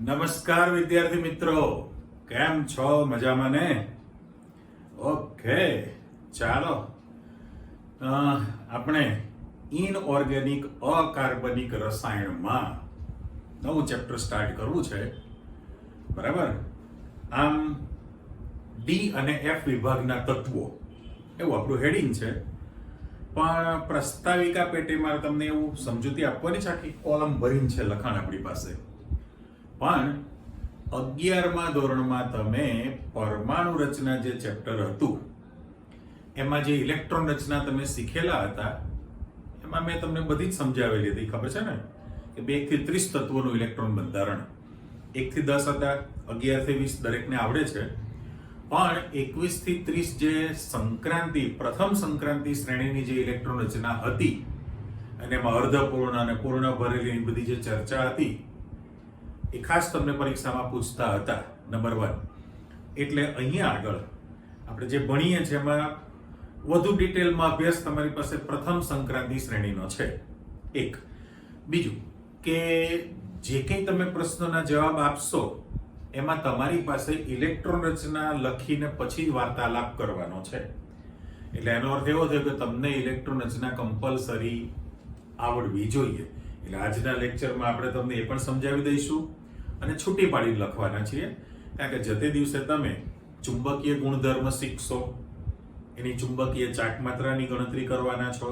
નમસ્કાર વિદ્યાર્થી મિત્રો, કેમ છો? મજામાં ને? ઓકે, ચાલો આપણે ઇનઓર્ગેનિક અકાર્બનિક રસાયણમાં નવું ચેપ્ટર સ્ટાર્ટ કરવું છે, બરાબર? આમ ડી અને એફ વિભાગના તત્વો એવું આપણું હેડિંગ છે, પણ પ્રસ્તાવિકા પેટે મારે તમને એવું સમજૂતી આપવાની છે, આખી કોલમ ભરીને છે લખાણ આપણી પાસે. પણ 11મા ધોરણમાં તમે પરમાણુ રચના જે ચેપ્ટર હતું એમાં જે ઇલેક્ટ્રોન રચના તમે શીખેલા હતા એમાં મેં તમને બધી જ સમજાવેલી હતી, ખબર છે ને? કે 2 થી 30 તત્વોનું ઇલેક્ટ્રોન બંધારણ, 1 થી 10 હતા, 11 થી 20 દરેકને આવડે છે. પણ 21 થી 30 જે સંક્રાંતિ, પ્રથમ સંક્રાંતિ શ્રેણીની જે ઇલેક્ટ્રોન રચના હતી અને એમાં અર્ધપૂર્ણ અને પૂર્ણ ભરેલી બધી જે ચર્ચા હતી એ ખાસ તમને પરીક્ષામાં પૂછતા હતા, નંબર 1. એટલે અહીંયા આગળ આપણે જે ભણીએ છીએ એમાં વધુ ડિટેલમાં અભ્યાસ તમારી પાસે પ્રથમ સંક્રાંતિ શ્રેણીનો છે. એક બીજું કે જે કંઈ તમે પ્રશ્નોના જવાબ આપશો એમાં તમારી પાસે ઇલેક્ટ્રોન રચના લખીને પછી જ વાર્તાલાપ કરવાનો છે. એટલે એનો અર્થ એવો થયો કે તમને ઇલેક્ટ્રોન રચના કમ્પલસરી આવડવી જોઈએ. એટલે આજના લેક્ચરમાં આપણે તમને એ પણ સમજાવી દઈશું અને છૂટી પાડી લખવાના છીએ, કારણ કે જતે દિવસે તમે ચુંબકીય ગુણધર્મ શીખશો, એની ચુંબકીય ચાકમાત્રાની ગણતરી કરવાના છો,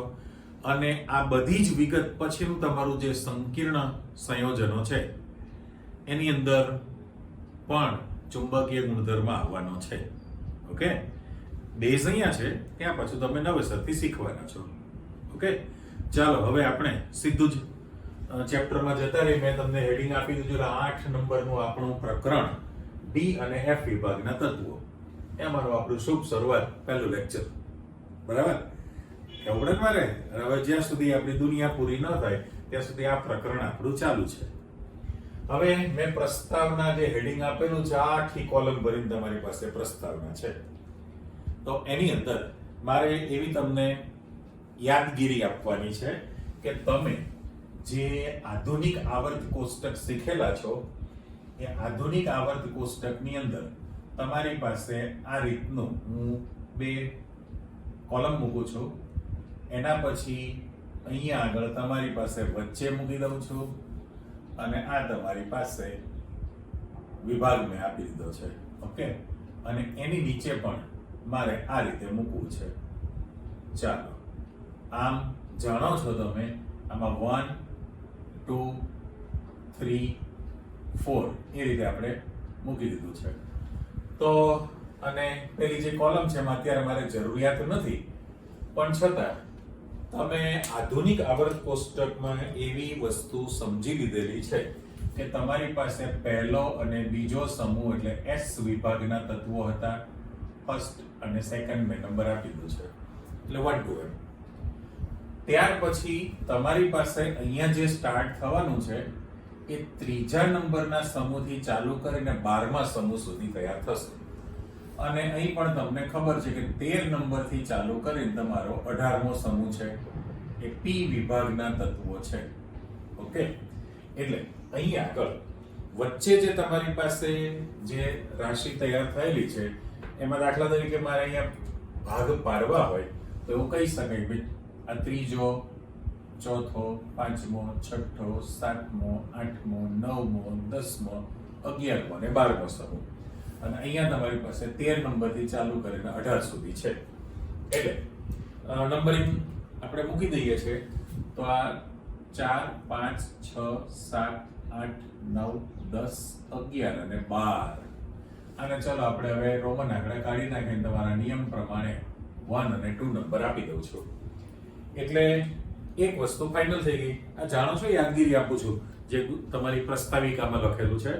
અને આ બધી જ વિગત પછીનું તમારું જે સંકીર્ણ સંયોજનો છે એની અંદર પણ ચુંબકીય ગુણધર્મ આવવાનો છે. ઓકે, બેઝ અહીંયા છે, ત્યાં પાછું તમે નવેસરથી શીખવાના છો. ઓકે, ચાલો હવે આપણે સીધું જ ચેપ્ટરમાં જતા રહી. મેં તમને હેડિંગ આપી દીધું, 8 નંબરનું આપણું પ્રકરણ ડી અને એફ વિભાગના તત્વો. એમાંનું આપણું શુભ શરૂઆત, પહેલું લેક્ચર, બરાબર? એવડે મારે હવે જ્યાં સુધી આપણી દુનિયા પૂરી ન થાય ત્યાં સુધી આ પ્રકરણ આપણું ચાલુ છે. હવે મેં પ્રસ્તાવના જે હેડિંગ આપેલું છે, આખી કોલમ ભરીને તમારી પાસે પ્રસ્તાવના છે. તો એની અંદર મારે એવી તમને યાદગીરી આપવાની છે કે તમે જે આધુનિક આવર્ત કોષ્ટક શીખેલા છો એ આધુનિક આવર્ત કોષ્ટકની અંદર તમારી પાસે આ રીતનું હું 2 કોલમ મૂકું છું. એના પછી અહીંયા આગળ તમારી પાસે વચ્ચે મૂકી દઉં છું, અને આ તમારી પાસે વિભાગ મેં આપી દીધો છે. ઓકે, અને એની નીચે પણ મારે આ રીતે મૂકવું છે. ચાલો, આમ જાણો છો તમે, આમાં 1 2 3 4 એ રીતે આપણે મૂકી દીધું છે. તો અને પેલી જે કોલમ છે એમાં અત્યારે મારે જરૂરિયાત નથી, પણ છતાં તમે આધુનિક આવર્ત કોષ્ટકમાં એવી વસ્તુ સમજી લીધેલી છે કે તમારી પાસે પહેલો અને બીજો સમૂહ એટલે એસ વિભાગના તત્વો હતા. ફર્સ્ટ અને સેકન્ડ મેં નંબર આપી દીધો છે, એટલે 1 2 એમ. ત્યાર પછી તમારી પાસે અહીંયા જે સ્ટાર્ટ થવાનું છે એ ત્રીજા નંબરના સમૂહથી ચાલુ કરીને 12મા સમૂહ સુધી તૈયાર થશે. અને અહીં પણ તમને ખબર છે કે 13 નંબરથી ચાલુ કરીને તમારો 18મો સમૂહ છે, એ પી વિભાગના તત્વો છે. ઓકે, એટલે અહીં આગળ વચ્ચે જે તમારી પાસે જે રાશિ તૈયાર થયેલી છે એમાં દાખલા તરીકે મારે અહીંયા ભાગ પાડવા હોય તો એવું કહી શકાય ભાઈ આ ત્રીજો, ચોથો, 5મો, 6ઠો, 7મો, 8મો, 9મો, 10મો, 11મો અને 12મો સમૂહ. અને અહીંયા તમારી પાસે 13 નંબરથી ચાલુ કરીને 18 સુધી છે. એટલે નંબરિંગ આપણે મૂકી દઈએ છે. તો આ 4 5 6 7 8 9 10 11 અને 12. અને ચલો આપણે હવે રોમન આંકડા કાઢી નાખીને તમારા નિયમ પ્રમાણે 1 અને 2 નંબર આપી દઉં છું. એટલે એક વસ્તુ ફાઇનલ થઈ ગઈ. આ જાણો છો, યાદગીરી આપું છું જે તમારી પ્રસ્તાવિકામાં લખેલું છે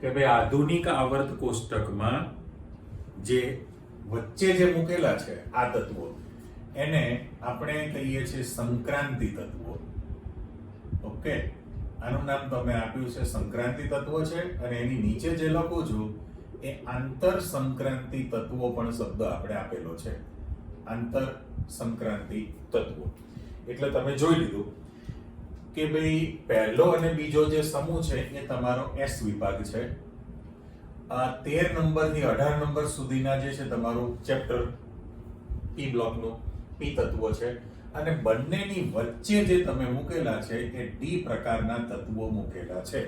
કે ભાઈ આધુનિક આવર્ત કોષ્ટકમાં જે વચ્ચે જે મૂકેલા છે આ તત્વો એને આપણે કહીએ છીએ સંક્રાંતિ તત્વો. ઓકે, આનું નામ તમે આપ્યું છે સંક્રાંતિ તત્વો છે, અને એની નીચે જે લખું છું એ આંતર સંક્રાંતિ તત્વો પણ શબ્દ આપણે આપેલો છે. આંતર સંક્રાંતિ તત્વો એટલે તમે જોઈ લીધું કે ભાઈ પહેલો અને બીજો જે સમૂહ છે એ તમારો S વિભાગ છે. 13 નંબરથી 18 નંબર સુધીના જે છે તમારું ચેપ્ટર P બ્લોકનું P તત્વો છે અને બંનેની વચ્ચે જે તમે મૂકેલા છે એ D પ્રકારના તત્વો મૂકેલા છે.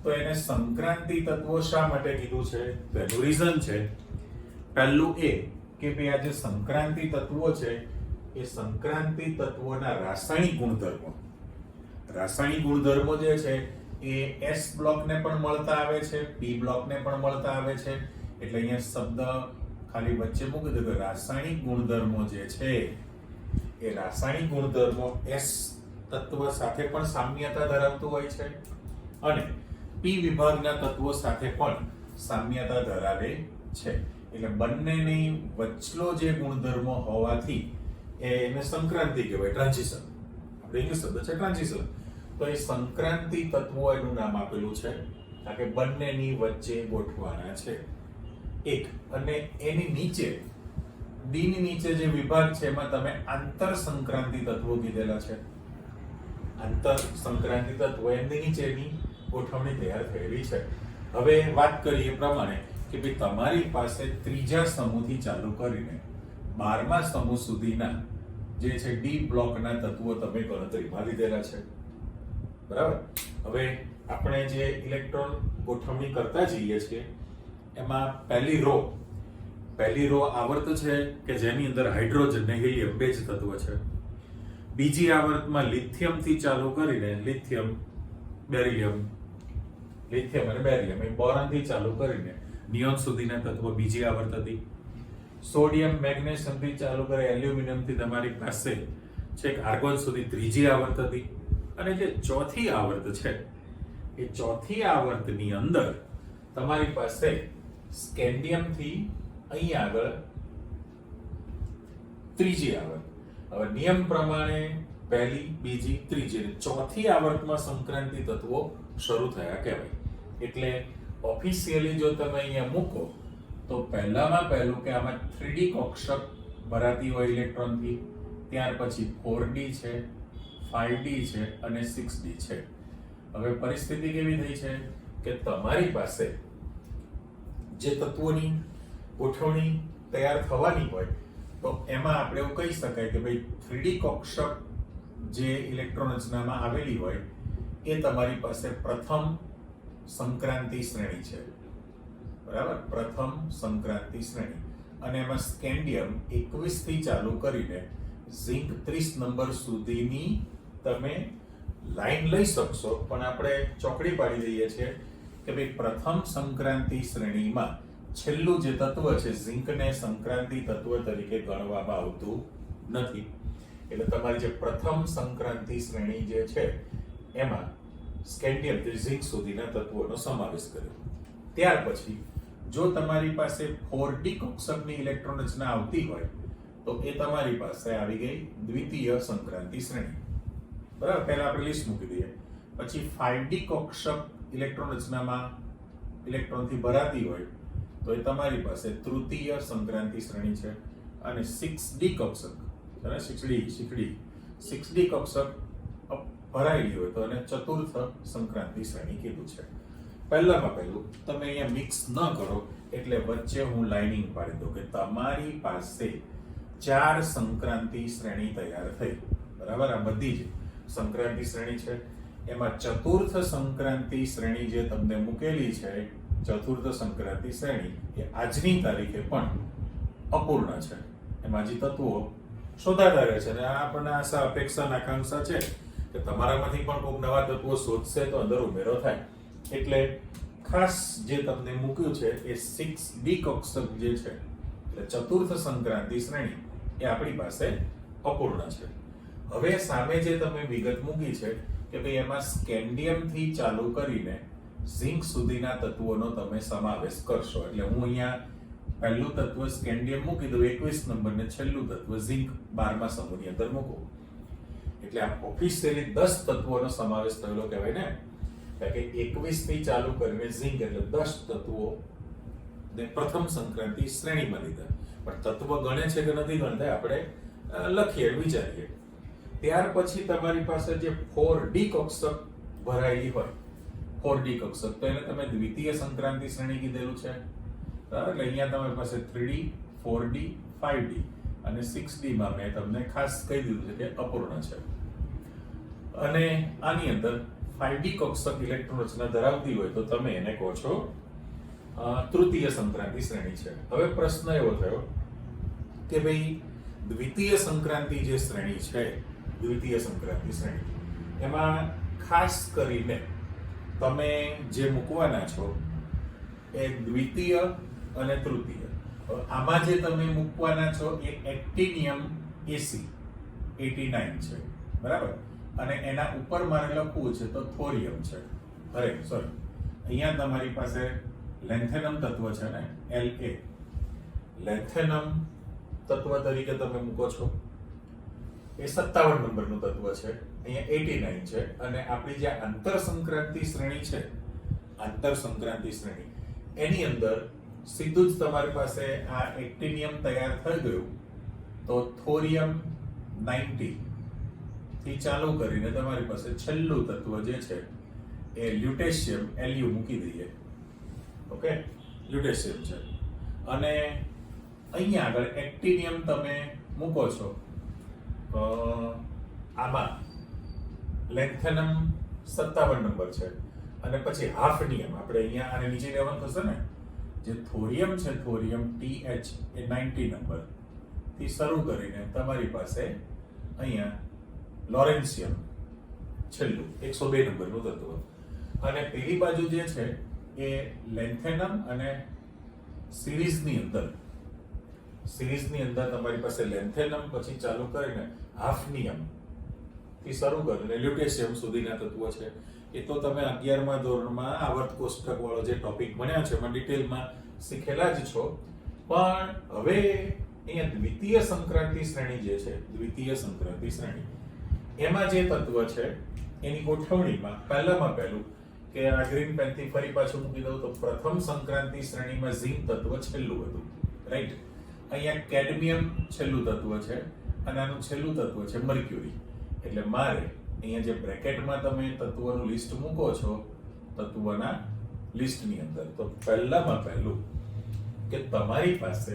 તો એને સંક્રાંતિ તત્વો શા માટે કીધું છે? તો એનું રીઝન છે પહેલું એ કે ભાઈ આ જે સંક્રાંતિ તત્વો છે એ સંક્રાંતિ તત્વોના રાસાયણિક ગુણધર્મો જે છે એ S બ્લોકને પણ મળતા આવે છે, P બ્લોકને પણ મળતા આવે છે. એટલે અહીંયા શબ્દ ખાલી વચ્ચે મૂકી દો કે રાસાયણિક ગુણધર્મો જે છે એ રાસાયણિક ગુણધર્મો S તત્વ સાથે પણ સામ્યતા ધરાવતું હોય છે અને P વિભાગના તત્વો સાથે પણ સામ્યતા ધરાવે છે. એટલે બંનેની વચ્ચલો જે ગુણધર્મો હોવાથી એને સંક્રાંતિ કહેવાય, ટ્રાન્ઝિશન. આપણે ઇંગ્લિશ શબ્દ છે ટ્રાન્ઝિશન. તો એ સંક્રાંતિ તત્વો એનું નામ આપેલું છે કારણ કે બંનેની વચ્ચે ગોઠવાના છે. એક અને એની નીચે D ની નીચે જે વિભાગ છે એમાં તમે આંતર સંક્રાંતિ તત્વો કીધેલા છે. આંતર સંક્રાંતિ તત્વો એની નીચેની ગોઠવણી તૈયાર થયેલી છે. હવે વાત કરીએ પ્રમાણે કે ભાઈ તમારી પાસે ત્રીજા સમૂહથી ચાલુ કરીને 12મા સમૂહ સુધીના જે છે D બ્લોકના તત્વો તમે ગણતરીમાં લીધેલા છે. બરાબર. હવે આપણે જે ઇલેક્ટ્રોન ગોઠવણી કરતા જઈએ છીએ એમાં પહેલી રો આવર્ત છે કે જેની અંદર હાઇડ્રોજન ને હિલિયમ બે જ તત્વ છે. બીજી આવર્તમાં લિથિયમ થી ચાલુ કરીને લિથિયમ અને બેરિયમ એ બોરોન થી ચાલુ કરીને નિયોન સુધીના તત્વો બીજી આવર્ત હતી. સોડિયમ મેગ્નેશિયમ થી ચાલુ કરી એલ્યુમિનિયમ થી તમારી પાસે છેક આર્ગોન સુધી ત્રીજી આવર્ત હતી. અને જે ચોથી આવર્ત છે એ ચોથી આવર્તની અંદર તમારી પાસે સ્કેન્ડિયમ થી અહીં આગળ ત્રીજી આવર્ત. હવે નિયમ પ્રમાણે પહેલી, બીજી, ત્રીજી અને ચોથી આવર્તમાં સંક્રાંતિ તત્વો શરૂ થયા કહેવાય. એટલે ઓફિશિયલી જો તમે અહીંયા મૂકો તો પહેલામાં પહેલું કે આમાં 3D કક્ષક ભરાતી હોય ઇલેક્ટ્રોનથી, ત્યાર પછી 4D છે, 5D છે અને 6D છે. હવે પરિસ્થિતિ કેવી થઈ છે કે તમારી પાસે જે તત્વોની ગોઠવણી તૈયાર થવાની હોય તો એમાં આપણે એવું કહી શકાય કે ભાઈ 3D કક્ષક જે ઇલેક્ટ્રોન રચનામાં આવેલી હોય એ તમારી પાસે પ્રથમ સંક્રાંતિ શ્રેણી છે. બરાબર, પ્રથમ સંક્રાંતિ શ્રેણી. અને એમાં સ્કેન્ડિયમ 21 થી ચાલુ કરીને ઝિંક 30 નંબર સુધીની તમે લાઈન લઈ શકશો, પણ આપણે ચોકડી પાડી દઈએ છીએ કે ભાઈ પ્રથમ સંક્રાંતિ શ્રેણીમાં છેલ્લું જે તત્વ છે ઝિંકને સંક્રાંતિ તત્વ તરીકે ગણવામાં આવતું નથી. એટલે તમારી જે પ્રથમ સંક્રાંતિ શ્રેણી જે છે એમાં સ્કેન્ડિયમ થી ઝિંક સુધીના તત્વોનો સમાવેશ કર્યો. ત્યાર પછી જો તમારી પાસે 4D કક્ષકની ઇલેક્ટ્રોન રચના આવતી હોય તો એ તમારી પાસે આવી ગઈ દ્વિતીય સંક્રાંતિ શ્રેણી. બરાબર, પહેલા આપણે લિસ્ટ મૂકી દઈએ. પછી 5D કક્ષક ઇલેક્ટ્રોન રચનામાં ઇલેક્ટ્રોનથી ભરાતી હોય તો એ તમારી પાસે તૃતીય સંક્રાંતિ શ્રેણી છે. અને 6D કક્ષક અને 6D કક્ષક ભરાયેલી હોય તો એને ચતુર્થ સંક્રાંતિ શ્રેણી કીધું છે. પહેલામાં પહેલું તમે અહીંયા મિક્સ ન કરો એટલે વચ્ચે હું લાઇનિંગ પાડી દઉં કે તમારી પાસે 4 સંક્રાંતિ શ્રેણી તૈયાર થઈ. બરાબર, આ બધી જ સંક્રાંતિ શ્રેણી છે. એમાં ચતુર્થ સંક્રાંતિ શ્રેણી જે તમને મૂકેલી છે, ચતુર્થ સંક્રાંતિ શ્રેણી એ આજની તારીખે પણ અપૂર્ણ છે. એમાં જે તત્વો શોધાતા રહે છે અને આપણને આશા અપેક્ષા આકાંક્ષા છે કે તમારામાંથી પણ કોઈ નવા તત્વો શોધશે તો અંદર ઉમેરો થાય. એટલે ખાસ જે તમને મૂક્યું છે એ 6D કક્ષક જે છે એટલે ચતુર્થ સંક્રાંતિ શ્રેણી એ આપણી પાસે અપૂર્ણ છે. હવે સામે જે તમે વિગત મૂકી છે કે ભાઈ એમાં સ્કેન્ડિયમ થી ચાલુ કરીને ઝિંક સુધીના તત્વોનો તમે સમાવેશ કરશો. એટલે હું અહીંયા પહેલું તત્વ સ્કેન્ડિયમ મૂકી દઉં 21 નંબર ને છેલ્લું તત્વ ઝિંક 12મા સમૂહની અંદર મૂકું. એટલે આ ઓફિશિયલી 10 તત્વોનો સમાવેશ થયેલો કહેવાય ને. એટલે કે 21 થી ચાલુ કરીને ઝિંક એટલે 10 તત્વો ને પ્રથમ સંક્રાંતિ શ્રેણીમાં લીધા. પણ તત્વ ગણે છે કે નથી ગણતા આપણે લખીએ, વિચારીએ. ત્યાર પછી તમારી પાસે જે 4D કક્ષક ભરાયેલી હોય, 4D કક્ષક, તો એને તમે દ્વિતીય સંક્રાંતિ શ્રેણી કીધેલું છે. બરાબર, એટલે અહીંયા તમારી પાસે 3D, 4D, 5D અને 6D માં મેં તમને ખાસ કહી દીધું છે કે અપૂર્ણ છે. અને આની અંદર 5D કક્ષક ઇલેક્ટ્રોન રચના ધરાવતી હોય તો તમે એને કહો છો તૃતીય સંક્રાંતિ શ્રેણી છે. હવે પ્રશ્ન એવો થયો કે ભાઈ દ્વિતીય સંક્રાંતિ જે શ્રેણી છે, દ્વિતીય સંક્રાંતિ શ્રેણી, એમાં ખાસ કરીને તમે જે મૂકવાના છો એ દ્વિતીય અને તૃતીય. આમાં જે તમે મૂકવાના છો એ એક્ટિનિયમ AC89 છે, બરાબર, અને એના ઉપર મારે લખવું છે તો થોરિયમ છે. અહીંયા તમારી પાસે લેન્થેનમ તત્વ છે ને, La, લેન્થેનમ તત્વ તરીકે તમે મૂકો છો. એ 57 નંબરનું તત્વ છે, અહીંયા 89 છે. અને આપણી જે આંતર સંક્રાંતિ શ્રેણી છે, આંતર સંક્રાંતિ શ્રેણી, એની અંદર સીધું જ તમારી પાસે આ એક્ટિનિયમ તૈયાર થઈ ગયું તો થોરિયમ 90 થી ચાલુ કરીને તમારી પાસે છેલ્લું તત્વ જે છે એ લ્યુટેશિયમ Lu મૂકી દઈએ. ઓકે, લ્યુટેશિયમ છે. અને અહીંયા આગળ એક્ટિનિયમ તમે મૂકો છો, આમાં લેન્થેનમ 57 નંબર છે અને પછી હાફનિયમ આપણે અહીંયા આને નીચે લેવાનું થશે ને, જે થોરિયમ છે, થોરિયમ TH એ 90 નંબર થી શરૂ કરીને તમારી પાસે અહીંયા લોરેન્સિયમ છેલ્લું 102 નંબરનું તત્વ. અને પેલી બાજુ જે છે એ લેન્થેનમ અને સિરીઝની અંદર તમારી પાસે લેન્થેનમ પછી ચાલુ કરીને હાફનિયમ થી શરૂ કરીને લ્યુટેશિયમ સુધીના તત્વો છે. એ તો તમે 11મા ધોરણમાં આવર્ત કોષ્ટક વાળો જે ટોપિક ભણ્યા છે એમાં ડિટેલમાં શીખેલા જ છો. પણ હવે અહીંયા દ્વિતીય સંક્રાંતિ શ્રેણી જે છે, દ્વિતીય સંક્રાંતિ શ્રેણી, એમાં જે તત્વ છે એની ગોઠવણીમાં પહેલામાં પહેલું કે આ ગ્રીન પેન થી ફરી પાછું મૂકી દઉં તો પ્રથમ સંક્રાંતિ શ્રેણીમાં ઝિંક તત્વ છેલ્લું હતું, રાઈટ. અહીંયા કેડમિયમ છેલ્લું તત્વ છે અને આનું છેલ્લું તત્વ છે મર્ક્યુરી. એટલે મારે અહીંયા જે બ્રેકેટમાં તમે તત્વોનું લિસ્ટ મૂકો છો, તત્વોના લિસ્ટની અંદર, તો પહેલામાં પહેલું કે તમારી પાસે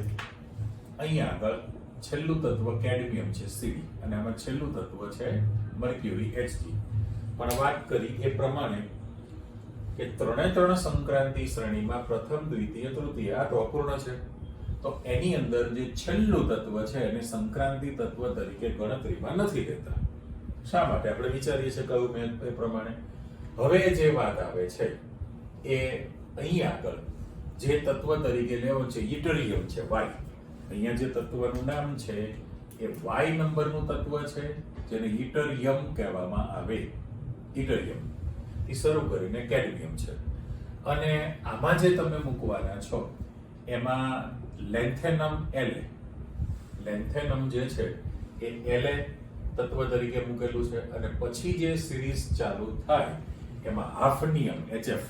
અહીંયા આગળ છેલ્લું તત્વ કેડમિયમ છે CD અને આમાં છેલ્લું તત્વ છે મર્ક્યુરી Hg. પણ વાત કરી એ પ્રમાણે કે ત્રણે સંક્રાંતિ શ્રેણીમાં પ્રથમ, દ્વિતીય, તૃતીય આ તો અપૂર્ણ છે, તો એની અંદર જે છેલ્લું તત્વ છે એને સંક્રાંતિ તત્વ તરીકે ગણતરીમાં નથી લેતા. શા માટે? આપણે વિચારીએ છીએ કહ્યું મેં એ પ્રમાણે. હવે જે વાત આવે છે એ અહીં આગળ જે તત્વ તરીકે લેવો છે ઇટરિયમ છે, Y. અહીંયા જે તત્વનું નામ છે એ Y નંબરનું તત્વ છે જેને ઇટરિયમ કહેવામાં આવે. ઇટરિયમ થી શરૂ કરીને કેડમિયમ છે. અને આમાં જે તમે મૂકવાના છો એમાં લેન્થેનમ La, લેન્થેનમ જે છે એ La તત્વ તરીકે મૂકેલું છે. અને પછી જે સિરીઝ ચાલુ થાય એમાં હાફનિયમ HF,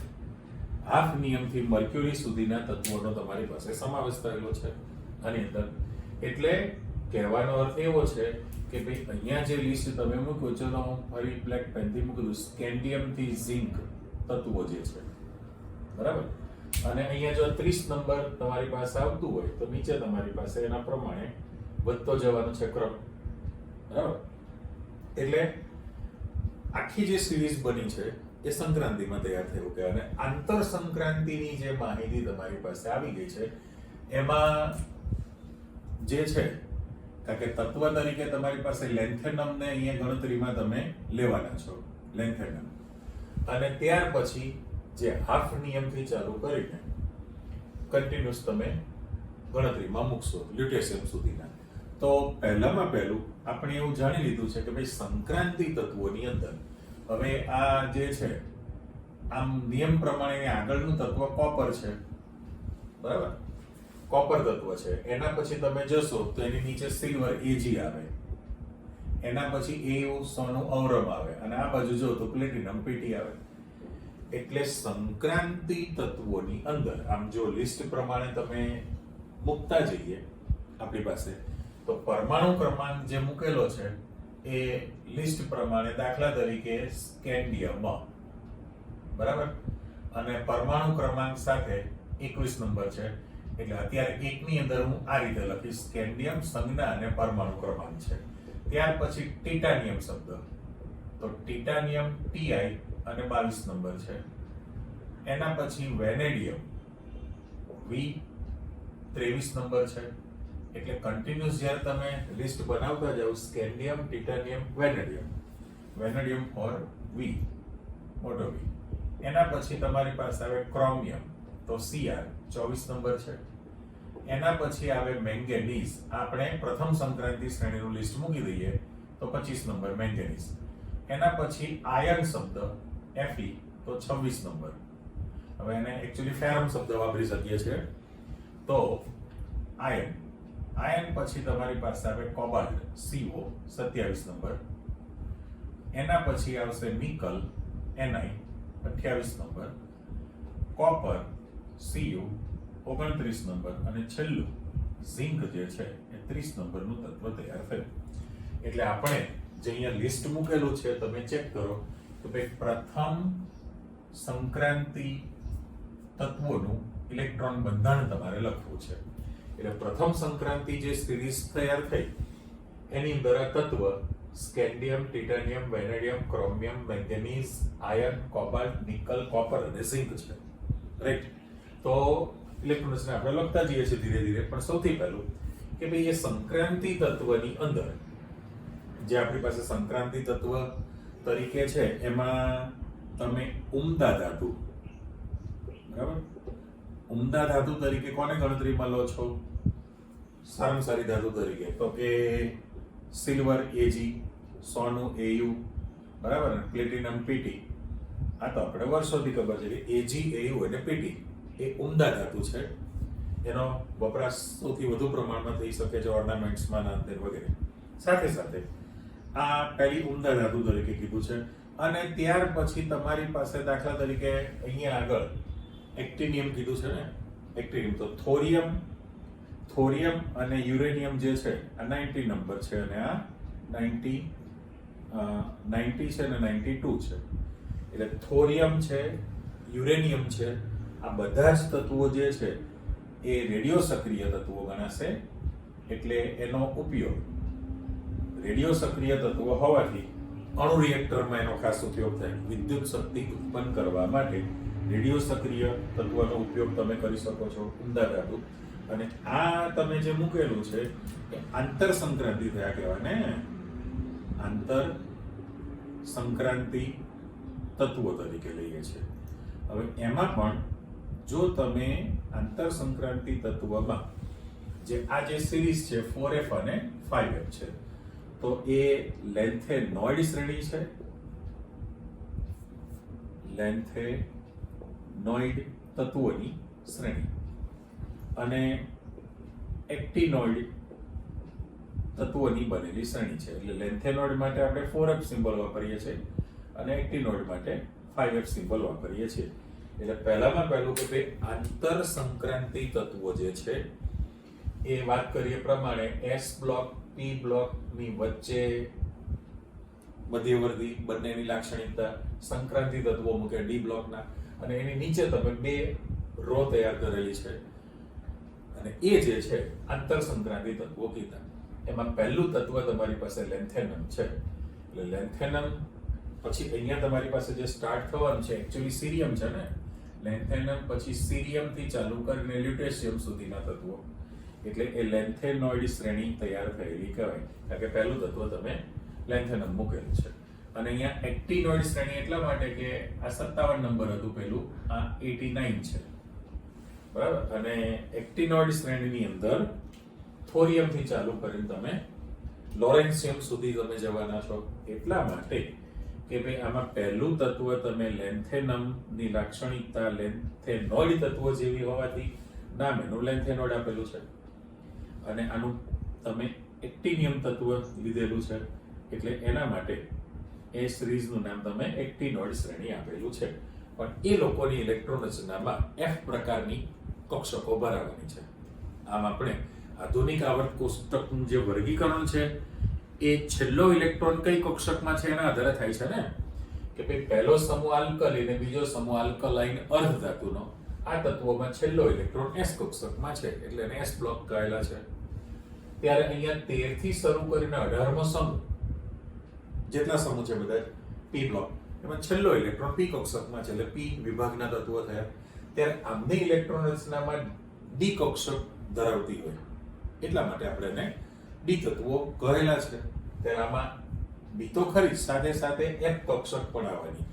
હાફનિયમ થી મર્ક્યુરી સુધીના તત્વોનો તમારી પાસે સમાવેશ થયેલો છે આની અંદર. એટલે કહેવાનો અર્થ એવો છે કે ભાઈ અહીંયા જે લિસ્ટ તમે મૂક્યું, ચલો હું ફરી બ્લેક પેન થી મૂકી દઉં, સ્કેન્ડિયમ થી ઝિંક તત્વો જે છે, બરાબર. અને અહીંયા જો 30 નંબર તમારી પાસે આવતું હોય તો નીચે તમારી પાસે એના પ્રમાણે વધતો જવાનો છે ક્રમ, બરાબર. એટલે આખી જે સિરીઝ બની છે એ સંક્રાંતિમાં તૈયાર થયું કે, અને આંતર સંક્રાંતિની જે માહિતી તમારી પાસે આવી ગઈ છે એમાં જે છે, કારણ કે તત્વ તરીકે તમારી પાસે લેન્થેનમ ને અહીંયા ગણતરીમાં તમે લેવાના છો, લેન્થેનમ. અને ત્યાર પછી જે હાફ નિયમથી ચાલુ કરીને કન્ટિન્યુઅસ તમે ગણતરીમાં મૂકશો લ્યુટેશિયમ સુધીના. તો પહેલામાં પહેલું આપણે એવું જાણી લીધું છે કે ભાઈ સંક્રાંતિ તત્વોની અંદર હવે આ જે છે આમ નિયમ પ્રમાણે આગળનું તત્વ કોપર છે, બરાબર. કોપર તત્વ છે. એના પછી તમે જશો તો એની નીચે સિલ્વર Ag આવે, એના પછી એવું સોનું અવરમ આવે, અને આ બાજુ જો તો પ્લેટિનમ Pt આવે. એટલે સંક્રાંતિ તત્વોની અંદર આમ જો લિસ્ટ પ્રમાણે તમે મૂકતા જઈએ આપણી પાસે, તો પરમાણુ ક્રમાંક જે મૂકેલો છે એ લિસ્ટ પ્રમાણે દાખલા તરીકે સ્કેન્ડિયમ, બરાબર, અને પરમાણુ ક્રમાંક સાથે 21 નંબર છે, એટલે અત્યારે એકની અંદર હું આ રીતે લખીશ, સ્કેન્ડિયમ સંજ્ઞા અને પરમાણુ ક્રમાંક છે. ત્યાર પછી ટિટાનિયમ શબ્દ, તો ટિટાનિયમ Ti અને 22 નંબર છે. એના પછી વેનેડિયમ V 23 નંબર છે. એટલે કન્ટિન્યુઅસ જ્યારે તમે લિસ્ટ બનાવતા જાવ, scandium, titanium, vanadium four V, મોટો V. એના પછી તમારી પાસે આવે ક્રોમિયમ, તો Cr 24 નંબર છે. એના પછી આવે મેંગેનીઝ, આપણે પ્રથમ સંક્રાંતિ શ્રેણીનું લિસ્ટ મૂકી દઈએ તો 25 નંબર મેંગેનીઝ. એના પછી આયર્ન શબ્દ Fe, તો 26 નંબર. હવે એને એકચ્યુઅલી ફેરમ શબ્દ વાપરી શકીએ છીએ, તો આયર્ન પછી તમારી પાસે આવે કોબાલ્ટ, CO 27 નંબર. એના પછી આવશે nickel, Ni 28 number. Copper, Cu 29 number. અને છેલ્લું ઝિંક જે છે એ 30 નંબરનું તત્વ તૈયાર થયું. એટલે આપણે જે અહીંયા લિસ્ટ મૂકેલું છે તમે ચેક કરો તો ભાઈ પ્રથમ સંક્રાંતિ તત્વોનું ઇલેક્ટ્રોન બંધારણ તમારે લખવું છે. એટલે પ્રથમ સંક્રાંતિ જે સિરીઝ તૈયાર થઈ એની અંદર આ તત્વ scandium, titanium, vanadium, chromium, manganese, iron, cobalt, nickel, copper અને ઝિંક છે, રાઈટ. તો ઇલેક્ટ્રોન્સને આપણે લખતા જઈએ છીએ ધીરે ધીરે, પણ સૌથી પહેલું કે ભાઈ એ સંક્રાંતિ તત્વની અંદર જે આપણી પાસે સંક્રાંતિ તત્વ તરીકે છે એમાં તમે ઉમદા ધાતુ, બરાબર, ઉમદા ધાતુ તરીકે કોને ગણતરીમાં લો છો? સારામાં સારી ધાતુ તરીકે તો કે સિલ્વર Ag, સોનું Au, બરાબર, પ્લેટિનમ Pt. આ તો આપણે વર્ષોથી ખબર છે કે Ag, Au અને Pt એ ઉમદા ધાતુ છે. એનો વપરાશ સૌથી વધુ પ્રમાણમાં થઈ શકે છે ઓર્નામેન્ટ્સમાં, નાંદે વગેરે. સાથે સાથે આ પહેલી ઉમદા ધાતુ તરીકે કીધું છે. અને ત્યાર પછી તમારી પાસે દાખલા તરીકે અહીંયા આગળ એક્ટિનિયમ કીધું છે ને, એક્ટિનિયમ તો થોરિયમ અને યુરેનિયમ જે છે આ 90 નંબર છે, અને આ 90 છે અને 92 છે. એટલે થોરિયમ છે, યુરેનિયમ છે, આ બધા જ તત્વો જે છે એ રેડિયો સક્રિય તત્વો ગણાશે. એટલે એનો ઉપયોગ રેડિયો સક્રિય તત્વો હોવાથી અણુ રિએક્ટરમાં એનો ખાસ ઉપયોગ થાય. વિદ્યુત શક્તિ ઉત્પન્ન કરવા માટે રેડિયો સક્રિય તત્વનો ઉપયોગ તમે કરી શકો છો, ઉમદા ધાતુ. અને આ તમે જે મૂકેલું છે એ આંતર સંક્રાંતિ થયા કહેવાય ને, આંતર સંક્રાંતિ તત્વો તરીકે લઈએ છીએ. હવે એમાં પણ જો તમે આંતર સંક્રાંતિ તત્વમાં જે આ જે સિરીઝ છે 4f અને 5f છે, તો એ લેન્થેનોઇડ શ્રેણી છે, લેન્થેનોઇડ તત્વોની શ્રેણી. અને એક્ટિનોઇડ તત્વોની બનેલી શ્રેણી છે. એટલે લેન્થેનોઇડ માટે આપણે 4f સિમ્બોલ વાપરીએ છીએ અને એક્ટિનોઇડ માટે 5f સિમ્બોલ વાપરીએ છીએ. એટલે પહેલામાં પહેલું કે ભાઈ આંતર સંક્રાંતિ તત્વો જે છે એ વાત કરીએ પ્રમાણે S બ્લોક P બ્લોક ની વચ્ચે મધ્યવર્તી બંનેની લાક્ષણિકતા, સંક્રાંતિ તત્વો મૂકે D બ્લોકના, અને એની નીચે તમે બે રો તૈયાર કરેલી છે, અને એ જે છે આંતર સંક્રાંતિ તત્વો કીધા. એમાં પહેલું તત્વ તમારી પાસે લેન્થેનમ છે. એટલે લેન્થેનમ પછી અહીંયા તમારી પાસે જે સ્ટાર્ટ થવાનું છે એકચ્યુઅલી સીરિયમ છે ને, લેન્થેનમ પછી સીરિયમ થી ચાલુ કરીને લ્યુટેશિયમ સુધીના તત્વો. એટલે એ લેન્થેનોઇડ શ્રેણી તૈયાર થયેલી કહેવાય, કારણ કે પહેલું તત્વ તમે લેન્થેનમ મૂકેલું છે. અને અહીંયા એક્ટિનોઇડ શ્રેણી એટલા માટે કે આ 57 નંબર હતું પેલું, આ 89 છે, બરાબર. અને એક્ટિનોઇડ શ્રેણીની અંદર થોરિયમ થી ચાલુ કરીને તમે લોરેન્સિયમ સુધી તમે જવાના છો. એટલા માટે કે ભાઈ આમાં પહેલું તત્વ તમે લેન્થેનમ ની લાક્ષણિકતા લેન્થેનોઇડ તત્વ જેવી હોવાથી નામ એનું લેન્થેનોઇડ આપેલું છે, અને આનું તમે એક્ટિનિયમ તત્વ લીધેલું છે. એટલે એના માટે એ સિરીઝનું નામ તમે એક્ટિનોઇડ શ્રેણી આપેલું છે. પણ એ લોકોની ઇલેક્ટ્રોન રચનામાં F પ્રકારની કક્ષકો ભરાવાની છે. આમ આપણે આધુનિક આવર્ત કોષ્ટકનું જે વર્ગીકરણ છે એ છેલ્લો ઇલેક્ટ્રોન કઈ કક્ષકમાં છે એના આધારે થાય છે ને કે ભાઈ પહેલો સમૂહ આલ્કલી અને બીજો સમૂહ આલ્કલાઇન અર્ધ ધાતુનો આ તત્વોમાં છેલ્લો ઇલેક્ટ્રોન s કક્ષકમાં છે એટલે એને s બ્લોક કહેલા છે. ત્યારે અહીંયા 13 થી શરૂ કરીને 18મો સમૂહ જેટલા સમૂહ છે બધા p બ્લોક એમાં છેલ્લો ઇલેક્ટ્રોન p કક્ષકમાં છે એટલે p વિભાગના તત્વો થયા. ત્યારે આમની ઇલેક્ટ્રોન રચનામાં d કક્ષક ધરાવતી હોય એટલા માટે આપણે એને d તત્વો કહેલા છે. ત્યારે આમાં d તો ખરી સાથે સાથે f કક્ષક પણ આવવાની.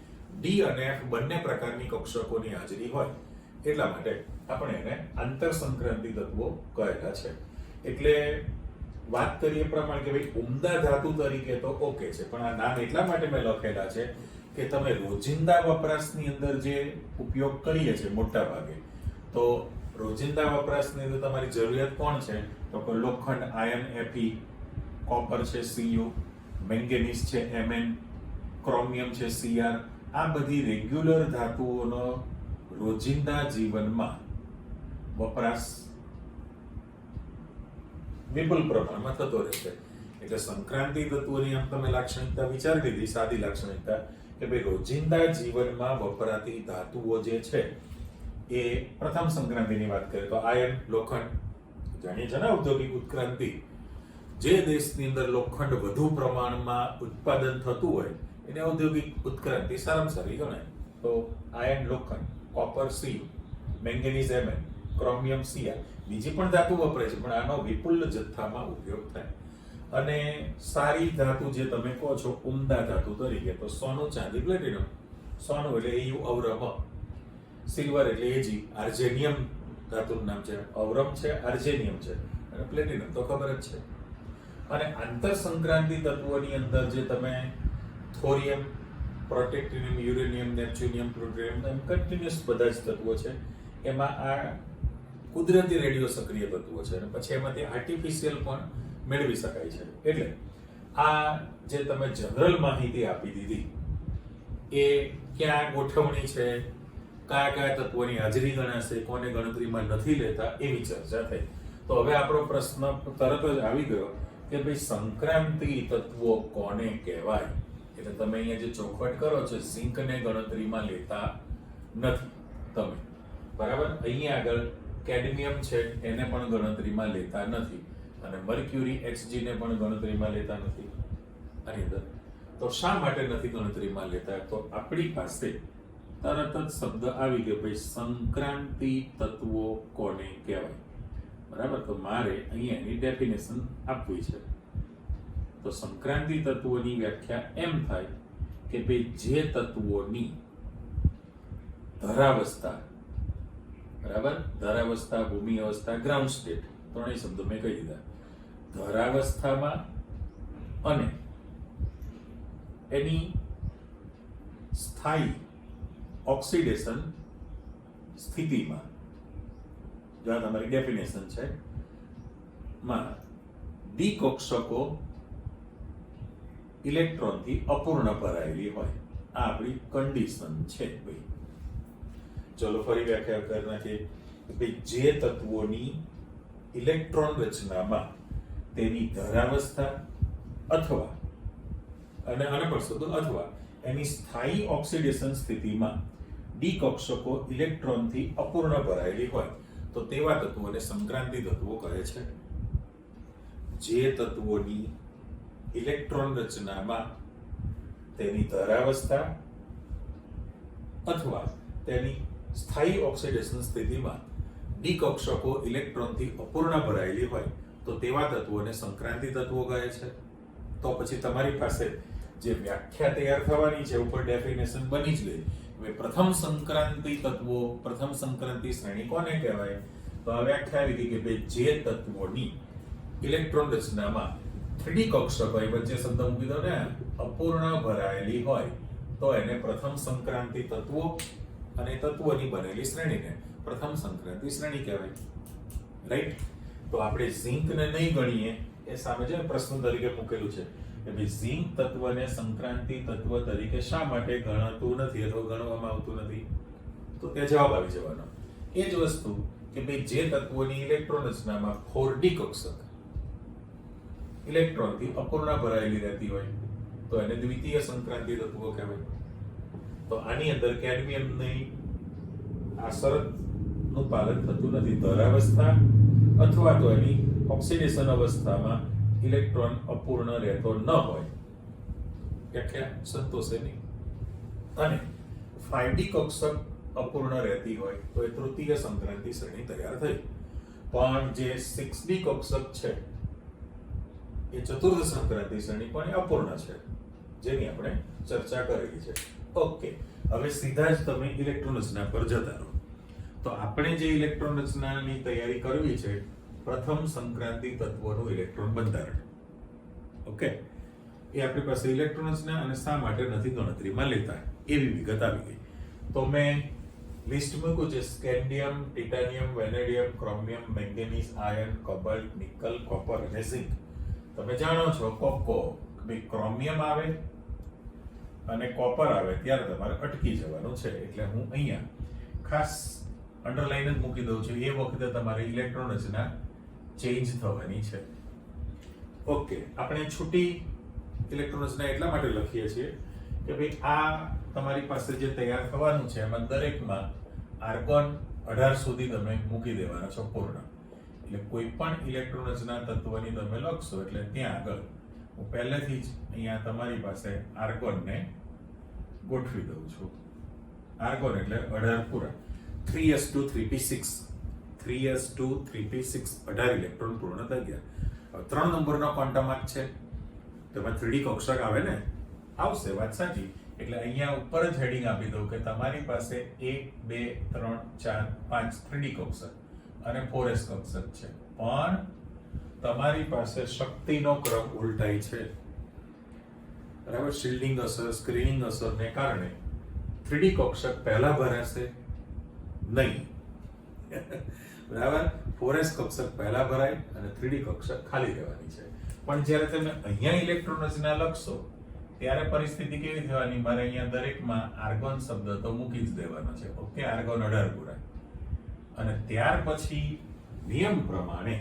d અને f બંને પ્રકારની કક્ષકોની હાજરી હોય એટલા માટે આપણે એને આંતર સંક્રાંતિ તત્વો કહેલા છે. એટલે વાત કરીએ પ્રમાણે કે ભાઈ ઉમદા ધાતુ તરીકે તો ઓકે છે, પણ આ નામ એટલા માટે મેં લખેલા છે કે તમે રોજિંદા વપરાશની અંદર જે ઉપયોગ કરીએ છીએ મોટા ભાગે, તો રોજિંદા વપરાશની અંદર તમારી જરૂરિયાત કોણ છે તો કે લોખંડ આયર્ન Fe, કોપર છે Cu, મેંગેનીઝ છે Mn, ક્રોમિયમ છે Cr. આ બધી રેગ્યુલર ધાતુઓનો રોજિંદા જીવનમાં વપરાશ વિપુલ પ્રમાણમાં થતો રહેશે. એટલે સંક્રાંતિ તત્વોની આમ તમે લાક્ષણિકતા વિચારી લીધી, સાદી લાક્ષણિકતા કે ભાઈ રોજિંદા જીવનમાં વપરાતી ધાતુઓ જે છે એ પ્રથમ સંક્રાંતિની વાત કરીએ તો આયર્ન, લોખંડ જાણીએ છે ને ઔદ્યોગિક ઉત્ક્રાંતિ, જે દેશની અંદર લોખંડ વધુ પ્રમાણમાં ઉત્પાદન થતું હોય એને ઔદ્યોગિક ઉત્ક્રાંતિ સારામાં સારી ગણાય. તો આયર્ન, લોખંડ, copper Cu, manganese Mn, chromium Cr, બીજી પણ ધાતુ વપરાય છે પણ આનો વિપુલ જથ્થામાં ઉપયોગ થાય. અને સારી ધાતુ જે તમે કહો છો ઉમદા ધાતુ તરીકે તો સોનું, ચાંદી, પ્લેટિનમ. સોનું એટલે Au અવરમ, સિલ્વર એટલે Ag, આર્જેનિયમ ધાતુનું નામ છે, અવરમ છે, આર્જેનિયમ છે, અને પ્લેટિનમ તો ખબર જ છે. અને આંતર સંક્રાંતિ તત્વોની અંદર જે તમે થોરિયમ, પ્રોટેક્ટિનિયમ, યુરેનિયમ, નેપ્ચ્યુનિયમ, પ્લુટોનિયમ એમ કન્ટિન્યુઅસ બધા જ તત્વો છે. એમાં આ કુદરતી રેડિયો સક્રિય તત્વો છે અને પછી એમાંથી આર્ટિફિશિયલ પણ મેળવી શકાય છે. એટલે આ જે તમે જનરલ માહિતી આપી દીધી એ ક્યાં ગોઠવણી છે, કયા કયા તત્વોની હાજરી ગણાશે, કોને ગણતરીમાં નથી લેતા એવી ચર્ચા થઈ. તો હવે આપણો પ્રશ્ન તરત જ આવી ગયો કે ભાઈ સંક્રાંતિ તત્વો કોને કહેવાય. એટલે તમે અહીંયા જે ચોખવટ કરો છો ઝિંકને ગણતરીમાં લેતા નથી તમે, બરાબર. અહીંયા આગળ કેડમિયમ છે એને પણ ગણતરીમાં લેતા નથી અને મર્ક્યુરી Hg ને પણ ગણતરીમાં લેતા નથી આની અંદર. તો શા માટે નથી ગણતરીમાં લેતા? તો આપણી પાસે તરત જ શબ્દ આવી ગયો ભાઈ સંક્રાંતિ તત્વો કોને કહેવાય, બરાબર. તો મારે અહીંયા એની ડેફિનેશન આપવી છે. તો સંક્રાંતિ તત્વોની વ્યાખ્યા એમ થાય કે ભાઈ જે તત્વોની ધરાવસ્થા, બરાબર, ધરાવસ્થા, ભૂમિ અવસ્થા, ગ્રાઉન્ડ સ્ટેટ ત્રણેય શબ્દો મેં કહી દીધા. ધરાવસ્થામાં અને એની સ્થાયી ઓક્સિડેશન સ્થિતિમાં, જો આ તમારી ડેફિનેશન છે, માં ડી કક્ષકો ઇલેક્ટ્રોનથી અપૂર્ણ ભરાયેલી હોય. આ આપણી કન્ડિશન છે ભાઈ. ચલો ફરી વ્યાખ્યા કરી નાખીએ. જે તત્વોની ઇલેક્ટ્રોન રચનામાં તેની ધરાવસ્થા અથવા અને આને પણ શોધો અથવા એની સ્થાયી ઓક્સિડેશન સ્થિતિમાં ડી કક્ષકો ઇલેક્ટ્રોનથી અપૂર્ણ ભરાયેલી હોય તો તેવા તત્વોને સંક્રાંતિ તત્વો કહે છે. જે તત્વોની ઇલેક્ટ્રોન રચનામાં તેની ધરાવસ્થા અથવા તેની સ્થાયી ઓક્સિડેશન સ્થિતિમાં ડી કક્ષકો ઇલેક્ટ્રોનથી અપૂર્ણ ભરાયેલી હોય તો તેવા તત્વોને સંક્રાંતિ તત્વો કહે છે. તો પછી તમારી પાસે જે વ્યાખ્યા તૈયાર થવાની છે ઉપર ડેફિનેશન બની જ લે. હવે પ્રથમ સંક્રાંતિ તત્વો, પ્રથમ સંક્રાંતિ શ્રેણી કોને કહેવાય? તો આ વ્યાખ્યા આવી ગઈ કે ભાઈ જે તત્વોની ઇલેક્ટ્રોન રચનામાં 3D કક્ષકો એ વચ્ચે શબ્દ મૂકી દો ને, અપૂર્ણ ભરાયેલી હોય તો એને પ્રથમ સંક્રાંતિ તત્વો અને તત્વોની બનેલી શ્રેણીને પ્રથમ સંક્રાંતિ શ્રેણી કહેવાય. રાઈટ. તો આપણે ઝિંકને નહીં ગણીએ એ સામે છે પ્રશ્ન તરીકે મૂકેલું છે કે ભાઈ ઝિંક તત્વને સંક્રાંતિ તત્વ તરીકે શા માટે ગણાતું નથી અથવા ગણવામાં આવતું નથી? તો ત્યાં જવાબ આવી જવાનો એ જ વસ્તુ કે ભાઈ જે તત્વોની ઇલેક્ટ્રોન રચનામાં 4D કક્ષક ઇલેક્ટ્રોનથી અપૂર્ણ ભરાયેલી રહેતી હોય તો એને દ્વિતીય સંક્રાંતિ તત્વો કહેવાય. તો આની અંદર કેડમિયમની આ શરતનું પાલન થતું નથી. ધરાવસ્થા અથવા તો એની ઓક્સિડેશન અવસ્થામાં ઇલેક્ટ્રોન અપૂર્ણ રહેતો ન હોય, વ્યાખ્યા સંતોષે નહીં. અને 5d કક્ષક અપૂર્ણ રહેતી હોય તો એ તૃતીય સંક્રાંતિ શ્રેણી તૈયાર થઈ. પણ જે 6d કક્ષક છે એ ચતુર્થ સંક્રાંતિ શ્રેણી પણ એ અપૂર્ણ છે, જેની આપણે ચર્ચા કરેલી છે. ઓકે, હવે સીધા જ તમે ઇલેક્ટ્રોન રચના પર જતા રહો. તો આપણે જે ઇલેક્ટ્રોન રચનાની તૈયારી કરવી છે, પ્રથમ સંક્રાંતિ તત્વોનું ઇલેક્ટ્રોન બંધારણ. ઓકે, એ આપણી પાસે ઇલેક્ટ્રોન રચના અને શા માટે નથી ગણતરીમાં લેતા એવી વિગત આવી ગઈ. તો મેં લિસ્ટ મૂક્યું છે: scandium, titanium, vanadium, chromium, manganese, iron, cobalt, nickel, copper અને ઝિંક. તમે જાણો છો કોકો કે ક્રોમિયમ આવે અને કોપર આવે ત્યારે તમારે અટકી જવાનું છે, એટલે હું અહીંયા ખાસ અંડરલાઈન જ મૂકી દઉં છું. એ વખતે તમારે ઇલેક્ટ્રોન રચના ચેન્જ થવાની છે. ઓકે, આપણે છૂટી ઇલેક્ટ્રોન રચના એટલા માટે લખીએ છીએ કે ભાઈ આ તમારી પાસે જે તૈયાર થવાનું છે એમાં દરેકમાં આર્ગોન 18 સુધી તમે મૂકી દેવાના છો પૂર્ણ. એટલે કોઈ પણ ઇલેક્ટ્રોન રચના તત્વની તમે લખશો એટલે ત્યાં આગળ હું પહેલેથી જ અહીંયા તમારી પાસે આર્ગોનને ગોઠવી દઉં છું. આર્ગોન એટલે 18 પૂરા. 3s2 3p6 18 ઇલેક્ટ્રોન પૂર્ણ થઈ ગયા. હવે 3 નંબરનો ક્વોન્ટમ આર્ક છે, તેમાં 3d કક્ષક આવે ને, આવશે, વાત સાચી. એટલે અહીંયા ઉપર જ હેડિંગ આપી દઉં કે તમારી પાસે 1 2 3 4 5 3d કક્ષક અને 4s કક્ષક છે, પણ તમારી પાસે શક્તિનો ક્રમ ઉલટાઈ છે. બરાબર, શિલ્ડિંગ અસર, સ્ક્રીનિંગ અસરને કારણે 3d કક્ષક પહેલા ભરાશે નહીં. બરાબર, 4s કક્ષક પહેલા ભરાય અને 3d કક્ષક ખાલી રહેવાની છે. પણ જ્યારે તમે અહીંયા ઇલેક્ટ્રોન રચના લખશો ત્યારે પરિસ્થિતિ કેવી થવાની? મારે અહીંયા દરેકમાં આર્ગોન શબ્દ તો મૂકી જ દેવાનો છે. ઓકે, આર્ગોન 18 પૂરા. અને ત્યાર પછી નિયમ પ્રમાણે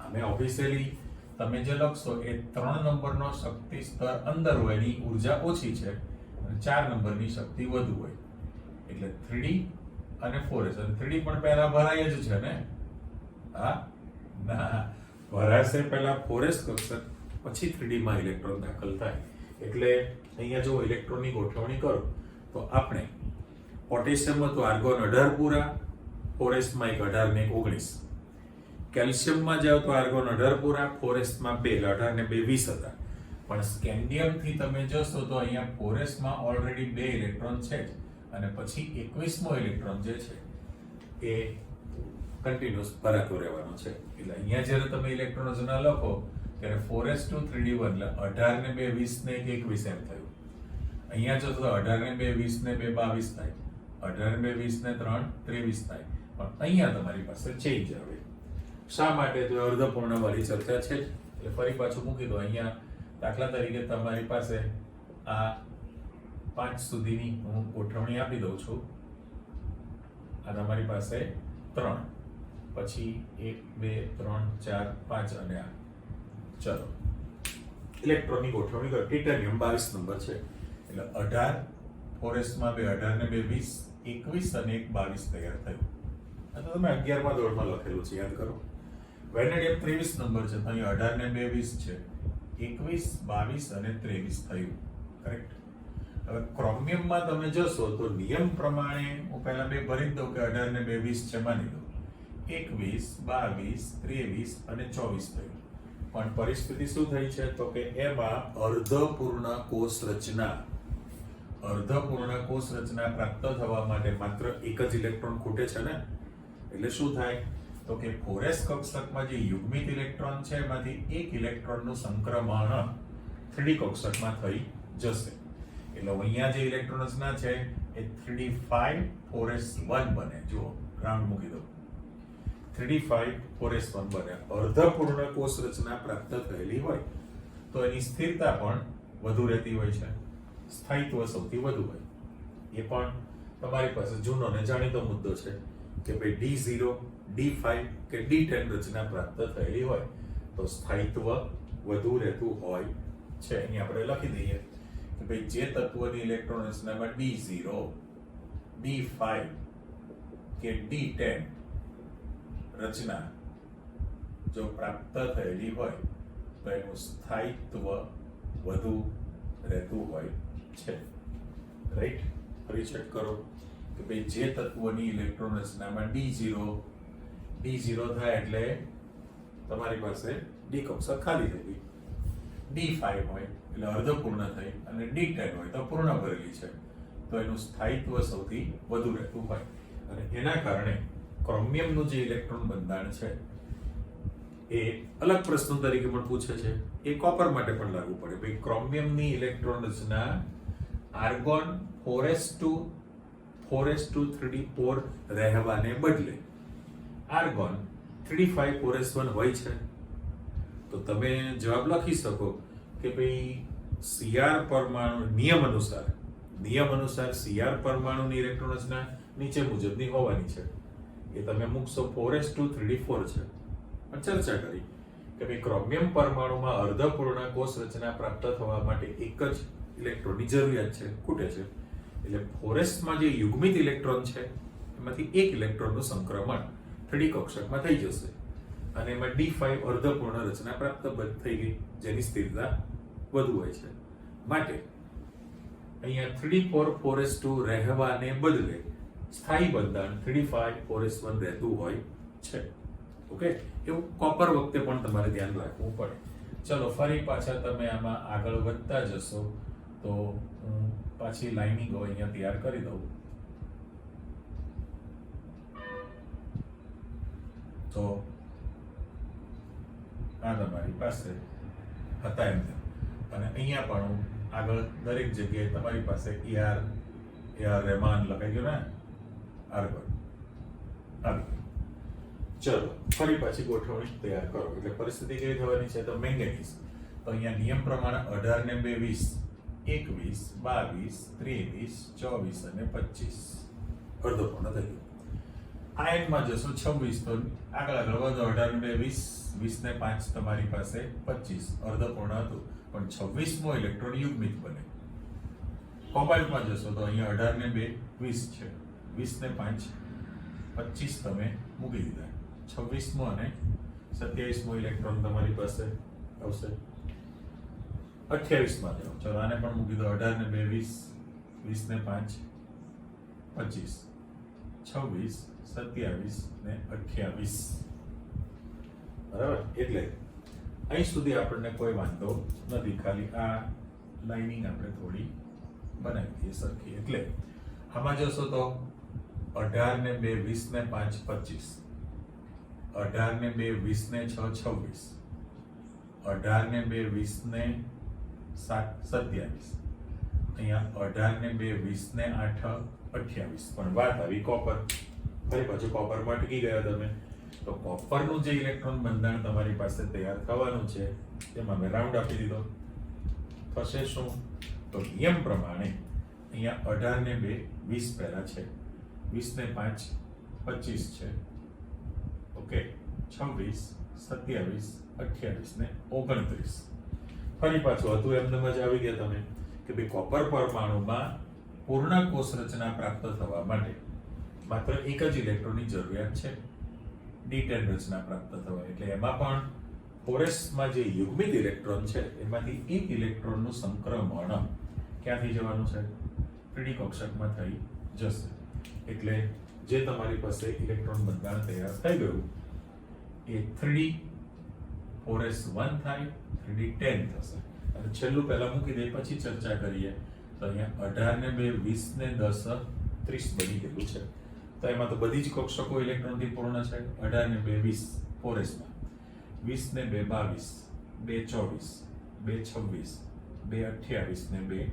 અમે ઓફિશિયલી તમે જે લખશો એ 3 નંબરનો શક્તિ સ્તર અંદર હોય, એની ઉર્જા ઓછી છે, અને 4 નંબરની શક્તિ વધુ હોય. એટલે 3d અને 4s. અને 3d પણ પહેલા ભરાય જ છે ને? હા ના, ભરાશે પહેલા 4s કક્ષક, પછી 3d માં ઇલેક્ટ્રોન દાખલ થાય. એટલે અહીંયા જો ઇલેક્ટ્રોનની ગોઠવણી કરો તો આપણે પોટેશિયમમાં તો આર્ગોન 18 પૂરા, 4s માં 18 ને 19. કેલ્શિયમમાં જાવ તો આર્ગોન 18 પૂરા, 4s માં 2, 18 ને 2 20 હતા. પણ સ્કેન્ડિયમ થી તમે જશો તો અહીંયા 4s માં ઓલરેડી 2 ઇલેક્ટ્રોન છે જ, અને પછી 21મો ઇલેક્ટ્રોન જે છે એ કન્ટિન્યુઅસ ભરાતો રહેવાનો છે. એટલે અહીંયા જ્યારે તમે ઇલેક્ટ્રોન રચના લખો ત્યારે 4s2 3d1 એટલે 18 ને 2 20 ને 21 એમ થયું. અહીંયા જો તો 18 ને 2 20 ને 2 22 થાય, 18 ને 2 20 ને 3 23 થાય. પણ અહીંયા તમારી પાસે ચેન્જ આવે. શા માટે? તો અર્ધપૂર્ણ વાળી ચર્ચા છે, એટલે ફરી પાછું મૂકી દો. અહીંયા દાખલા તરીકે તમારી પાસે આ 5 સુધીની હું ગોઠવણી આપી દઉં છું. આ તમારી પાસે 3, પછી 1 2 3 4 5 અને આ. ચલો, ઇલેક્ટ્રોનની ગોઠવણી કરો. ટિટાનિયમ 22 નંબર છે, એટલે 18, 4s માં 2 18 ને 2 20, 21 અને 1 22 તૈયાર થયું. આ તો તમે 11મા દોડમાં લખેલું છે, યાદ કરો. વેનેડિયમ 23 નંબર છે, તો અહીં 18 ને 2 20 છે, 21 22 અને 23 થયું. કરેક્ટ. હવે ક્રોમિયમમાં તમે જશો તો નિયમ પ્રમાણે હું પહેલા બે ભરી દઉં કે 18 ને 2 20 છે, માની દો 21 22 23 અને 24 થયું. પણ પરિસ્થિતિ શું થઈ છે? તો કે એમાં અર્ધપૂર્ણ કોષ રચના પ્રાપ્ત થવા માટે માત્ર એક જ ઇલેક્ટ્રોન ખૂટે છે ને. એટલે શું થાય? તો કે 4s કક્ષકમાં જે યુગ્મિત ઇલેક્ટ્રોન છે એમાંથી એક ઇલેક્ટ્રોનનું સંક્રમણ 3d કક્ષકમાં થઈ જશે. એટલે અહીંયા જે ઇલેક્ટ્રોન રચના છે એ 3d5 4s1 બને. જુઓ, ગ્રાઉન્ડ મૂકી દો. 3d5 4s1 બને. અર્ધપૂર્ણ કોષ રચના પ્રાપ્ત થયેલી હોય તો એની સ્થિરતા પણ વધુ રહેતી હોય છે, સ્થાયિત્વ સૌથી વધુ હોય. એ પણ તમારી પાસે જૂનો ને જાણીતો મુદ્દો છે કે ભાઈ D0, D5 કે D10 રચના પ્રાપ્ત થયેલી હોય તો સ્થાયિત્વ વધુ રહેતું હોય છે. અહીં આપણે લખી દઈએ કે ભાઈ જે તત્વની ઇલેક્ટ્રોન રચનામાં D0, D5 કે D10 રચના જો પ્રાપ્ત થયેલી હોય તો એનું સ્થાયિત્વ વધુ રહેતું હોય છે. રાઈટ? ફરી ચેક કરો કે ભાઈ જે તત્વની ઇલેક્ટ્રોન રચનામાં D0 થાય એટલે તમારી પાસે ડી કક્ષક ખાલી થઈ ગઈ. D5 હોય એટલે અર્ધપૂર્ણ થઈ અને D10 હોય તો પૂર્ણ ભરેલી છે, તો એનું સ્થાયિત્વ સૌથી વધુ રહેતું હોય. અને એના કારણે ક્રોમિયમનું જે ઇલેક્ટ્રોન બંધાણ છે એ અલગ પ્રશ્ન તરીકે પણ પૂછે છે. એ કોપર માટે પણ લાગુ પડે. ભાઈ ક્રોમિયમની ઇલેક્ટ્રોન રચના આર્ગોન 4s2 રહેવાને બદલે આર્ગોન 3d5 4s1 હોય છે, તો તમે જવાબ લખી શકો કે ભાઈ Cr પરમાણુ નિયમ અનુસાર Cr પરમાણુની ઇલેક્ટ્રોન રચના નીચે મુજબની હોવાની છે. એ તમે મૂકશો 4s2 3d4 છે. પણ ચર્ચા કરી કે ભાઈ ક્રોમિયમ પરમાણુમાં અર્ધપૂર્ણ કોષ રચના પ્રાપ્ત થવા માટે એક જ ઇલેક્ટ્રોનની જરૂરિયાત છે, ખૂટે છે. એટલે 4s માં જે યુગ્મિત ઇલેક્ટ્રોન છે એમાંથી એક ઇલેક્ટ્રોનનું સંક્રમણ 3d કક્ષકમાં થઈ જશે અને એમાં D5 અર્ધપૂર્ણ રચના પ્રાપ્ત થઈ ગઈ, જેની સ્થિરતા વધુ હોય છે. માટે અહીંયા 3d4 4s2 રહેવાને બદલે સ્થાયી બંધાણ 3d5 4s1 રહેતું હોય છે. ઓકે, એવું કોપર વખતે પણ તમારે ધ્યાન રાખવું પડે. ચલો ફરી પાછા તમે આમાં આગળ વધતા જશો તો હું પાછી લાઇનિંગો અહીંયા તૈયાર કરી દઉં. તો આ તમારી પાસે હતા એમ, અને અહીંયા પણ હું આગળ દરેક જગ્યાએ તમારી પાસે AR રહેમાન લખાઈ ગયો ને, આર્ગોન આવી. ચલો ફરી પાછી ગોઠવણી તૈયાર કરો. એટલે પરિસ્થિતિ કેવી થવાની છે? તો મેંગેનીઝ, તો અહીંયા નિયમ પ્રમાણે 18 ને 2 20, 21, 22, 23, 24 અને 25 અર્ધપૂર્ણ થઈ ગયું. આયનમાં જશો 26, તો આગળ વધો. 18 ને 2 20, 20 ને 5 તમારી પાસે 25 અર્ધપૂર્ણ હતું, પણ 26મો ઇલેક્ટ્રોન યુગ્મિત બને. કોબાલ્ટમાં જશો તો અહીંયા 18 ને 2 20 છે, 20 ને 5 25 તમે મૂકી દીધા. 26મો અને 27મો ઇલેક્ટ્રોન તમારી પાસે આવશે. 28 માં જાઓ, ચલો આને પણ મૂકી દો. 18 ને 2 20, 20 ને 5 25, 26, 27 ને 28. બરાબર? એટલે અહીં સુધી આપણને કોઈ વાંધો નથી, ખાલી આ લાઇનિંગ આપણે થોડી બનાવી દઈએ સરખી. એટલે આમાં જશો તો 18 ને 2 20 ને 5 25, 18 ને 2 20 ને 6 26, 18 ને 2 20 ને 7 27, અહીંયા 18 ને 2 20 ને 8 28. પણ વાત આવી કોપર. ફરી પાછું કોપરમાં અટકી ગયા તમે. તો કોપરનું જે ઇલેક્ટ્રોન બંધારણ તમારી પાસે તૈયાર થવાનું છે તેમાં મેં રાઉન્ડ આપી દીધો. થશે શું? તો નિયમ પ્રમાણે અહીંયા 18 ને 2 20 પહેલા છે, 20 ને 5 25 છે, ઓકે, 26, 27, 28 ને 29. ફરી પાછું હતું એમને મજા આવી ગયા તમે કે ભાઈ કોપર પરમાણુમાં પૂર્ણ કોષ રચના પ્રાપ્ત થવા માટે માત્ર એક જ ઇલેક્ટ્રોનની જરૂરિયાત છે, D10 રચના પ્રાપ્ત થવા. એટલે એમાં પણ 4s માં જે યુગ્મિત ઇલેક્ટ્રોન છે એમાંથી એક ઇલેક્ટ્રોનનું સંક્રમણ ક્યાંથી જવાનું છે? 3d કક્ષકમાં થઈ જશે. એટલે જે તમારી પાસે ઇલેક્ટ્રોન બંધારણ તૈયાર થઈ ગયું એ 3d 4s1 થાય, 3d10 થશે. અને છેલ્લું પહેલા મૂકી દે પછી ચર્ચા કરીએ. તો અહીંયા 18 ને 2 20 ને 10 30 બની ગયેલું છે. તો એમાં તો બધી જ કક્ષકો ઇલેક્ટ્રોનથી પૂર્ણ છે. 18 ને 2 20 4s માં, 20 ને 2 22, 2 24, 2 26, 2 28 ને 2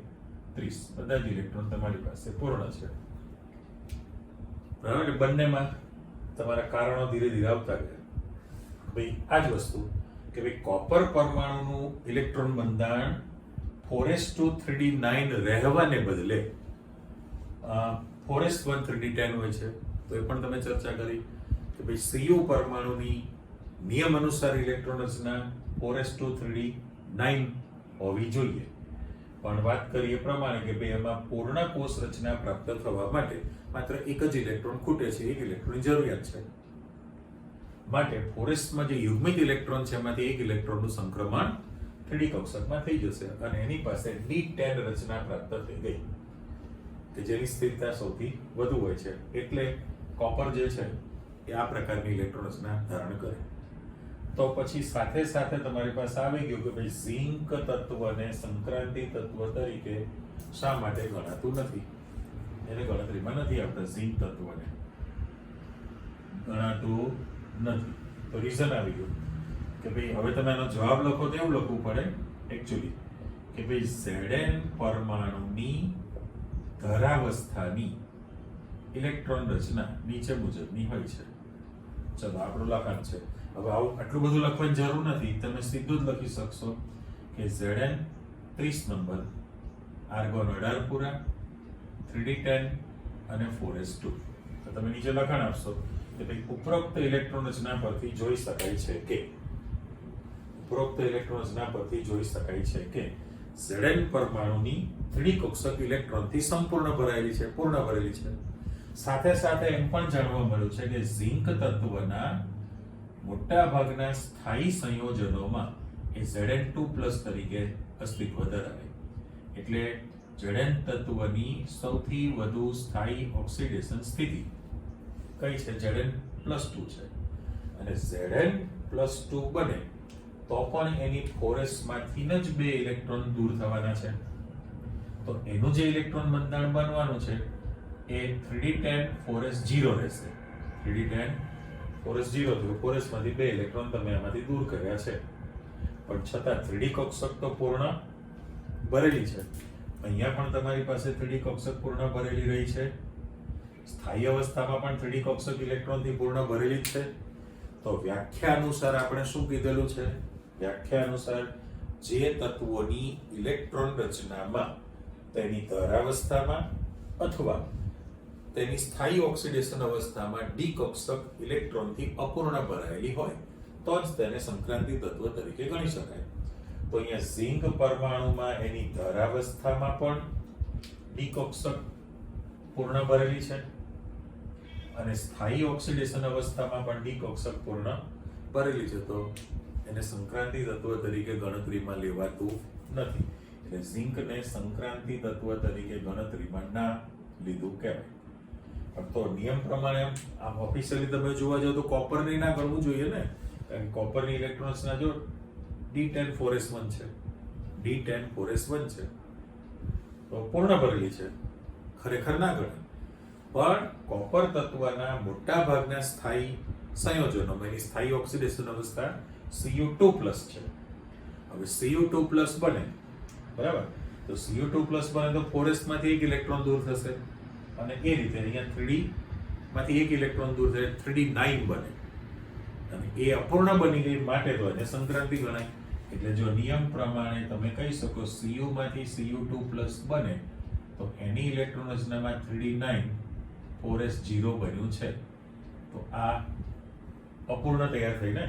30 બધા જ ઇલેક્ટ્રોન તમારી પાસે પૂર્ણ છે. બરાબર? બંનેમાં તમારા કારણો ધીરે ધીરે આવતા ગયા. ભાઈ આ જ વસ્તુ કે ભાઈ કોપર પરમાણુનું ઇલેક્ટ્રોન બંધારણ 4s2 3d9 રહેવાને બદલે 4s1 3d10 હોય છે. તો એ પણ તમે ચર્ચા કરી કે ભાઈ Cu પરમાણુની નિયમ અનુસાર ઇલેક્ટ્રોન રચના 4s2 3d9 હોવી જોઈએ. પણ વાત કરીએ પ્રમાણે કે ભાઈ એમાં પૂર્ણ કોષ રચના પ્રાપ્ત થવા માટે માત્ર એક જ ઇલેક્ટ્રોન ખૂટે છે, એક ઇલેક્ટ્રોનની જરૂરિયાત છે. માટે 4s માં જે યુગ્મિત ઇલેક્ટ્રોન છે એમાંથી એક ઇલેક્ટ્રોનનું સંક્રમણ 3d કક્ષકમાં થઈ જશે અને એની પાસે d10 રચના પ્રાપ્ત થઈ ગઈ કે જેની સ્થિરતા સૌથી વધુ હોય છે. એટલે કોપર જે છે એ આ પ્રકારની ઇલેક્ટ્રોન રચના ધારણ કરે. તો પછી સાથે સાથે તમારી પાસે આવી ગયું કે ભાઈ ઝિંક તત્વને સંક્રાંતિ તત્વ તરીકે શા માટે ગણાતું નથી, એને ગણતરીમાં નથી આવતા. ઝિંક તત્વને ગણાતું નથી તો રીઝન આવી ગયું કે ભાઈ હવે તમે એનો જવાબ લખો તો એવું લખવું પડે એકચ્યુઅલી કે ભાઈ Zn પરમાણુની ધરાવસ્થાની ઇલેક્ટ્રોન રચના નીચે મુજબની હોય છે. ચલો આપણું લખાણ છે. હવે આવું આટલું બધું લખવાની જરૂર નથી, તમે સીધું જ લખી શકશો કે Zn 30 નંબર, આર્ગોન 18 પૂરા, 3d10 અને 4s2. તો તમે નીચે લખાણ આપશો કે ભાઈ ઉપરોક્ત ઇલેક્ટ્રોન રચના પરથી જોઈ શકાય છે કે Zn પરમાણુની 3d કક્ષક ઇલેક્ટ્રોનથી સંપૂર્ણ ભરાયેલી છે, પૂર્ણ ભરેલી છે. સાથે સાથે એમ પણ જાણવા મળ્યું છે કે ઝિંક તત્વના મોટા ભાગના સ્થાયી સંયોજનોમાં એ Zn2+ તરીકે અસ્તિત્વ ધરાવે. એટલે Zn તત્વની સૌથી વધુ સ્થાયી ઓક્સિડેશન સ્થિતિ કઈ છે? Zn+2 છે. અને Zn+2 બને તો પણ એની 4s માંથી જ 2 ઇલેક્ટ્રોન દૂર થવાના છે. તો એનું જે ઇલેક્ટ્રોન બંધારણ બનવાનું છે એ 3d10 4s0 રહેશે. 3d10 4s0 થયું. 4s માંથી 2 ઇલેક્ટ્રોન તમે આમાંથી દૂર કર્યા છે, પણ છતાં 3d કક્ષક તો પૂર્ણ ભરેલી છે. અહીંયા પણ તમારી પાસે 3d કક્ષક પૂર્ણ ભરેલી રહી છે. સ્થાયી અવસ્થામાં પણ 3d કક્ષક ઇલેક્ટ્રોનથી પૂર્ણ ભરેલી છે. તો વ્યાખ્યા અનુસાર આપણે શું કીધેલું છે? વ્યાખ્યા અનુસાર જે તત્વોની ઇલેક્ટ્રોન રચનામાં તેની ધરાવસ્થામાં અથવા તેની સ્થાયી ઓક્સિડેશન અવસ્થામાં ડી કક્ષક ઇલેક્ટ્રોનથી અપૂર્ણ ભરાયેલી હોય તો જ તેને સંક્રાંતિ તત્વ તરીકે ગણી શકાય. તો અહીંયા ઝિંક પરમાણુમાં એની ધરાવસ્થામાં પણ ડી કક્ષક પૂર્ણ ભરેલી છે અને સ્થાયી ઓક્સિડેશન અવસ્થામાં પણ ડી કક્ષક પૂર્ણ ભરેલી છે. તો એને સંક્રાંતિ તત્વ તરીકે ગણતરીમાં લેવાતું નથી. એટલે ઝિંકને સંક્રાંતિ તત્વ તરીકે ગણતરીમાં ના લીધું કહેવાય. પણ તો નિયમ પ્રમાણે આમ ઓફિશિયલી તમે જોવા જાવ તો કોપરની ના ગણવું જોઈએ ને, કારણ કે કોપરની ઇલેક્ટ્રોન્સ ના જો d10 4s1 છે, d10 4s1 છે તો પૂર્ણ ભરેલી છે, ખરેખર ના ગણે. પણ કોપર તત્વના મોટા ભાગના સ્થાયી સંયોજનોમાં એની સ્થાયી ઓક્સિડેશન અવસ્થા Cu2+ છે. હવે Cu2+ બને, બરાબર, તો Cu2+ બને તો 4s માંથી એક ઇલેક્ટ્રોન દૂર થશે અને એ રીતે અહીંયા 3d માંથી એક ઇલેક્ટ્રોન દૂર થાય 3d9 બને અને એ અપૂર્ણ બની ગઈ માટે તો એને સંક્રાંતિ ગણાય. એટલે જો નિયમ પ્રમાણે તમે કહી શકો Cu માંથી Cu2+ બને તો એની ઇલેક્ટ્રોન રચનામાં 3d9 4s0 બન્યું છે. તો આ અપૂર્ણ તૈયાર થઈ ને,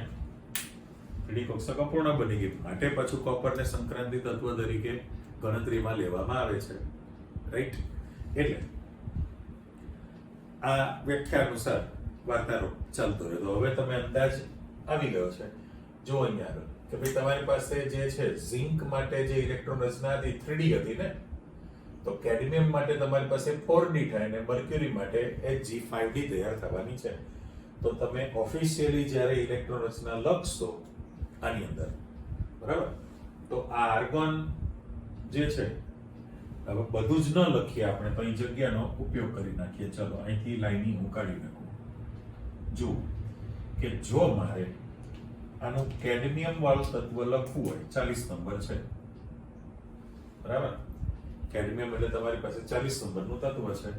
3d કક્ષક અપૂર્ણ બની ગઈ માટે પાછું કોપરને સંક્રાંતિ તત્વ તરીકે ગણતરીમાં લેવામાં આવે છે. રાઈટ? એટલે આ વ્યાખ્યા અનુસાર વાર્તાનો ચાલતો રહે. તો હવે તમે અંદાજ આવી ગયો છે. જો અહીંયા આગળ કે ભાઈ તમારી પાસે જે છે ઝિંક માટે જે ઇલેક્ટ્રોન રચના હતી 3d હતી ને, તો કેડમિયમ માટે તમારી પાસે 4d થાય અને મર્ક્યુરી માટે Hg5d તૈયાર થવાની છે. તો તમે ઓફિશિયલી જ્યારે ઇલેક્ટ્રોન રચના લખશો આની અંદર, બરાબર, તો આ આર્ગોન જે છે, હવે બધું જ ન લખીએ આપણે, તો અહીં જગ્યાનો ઉપયોગ કરી નાખીએ. ચલો અહીંથી લાઈનિંગ હું કાઢી નાખું. જુઓ કે જો મારે આનું કેડમિયમ વાળું તત્વ લખવું હોય, 40 નંબર છે, બરાબર, કેડમિયમ એટલે તમારી પાસે 40 નંબરનું તત્વ છે,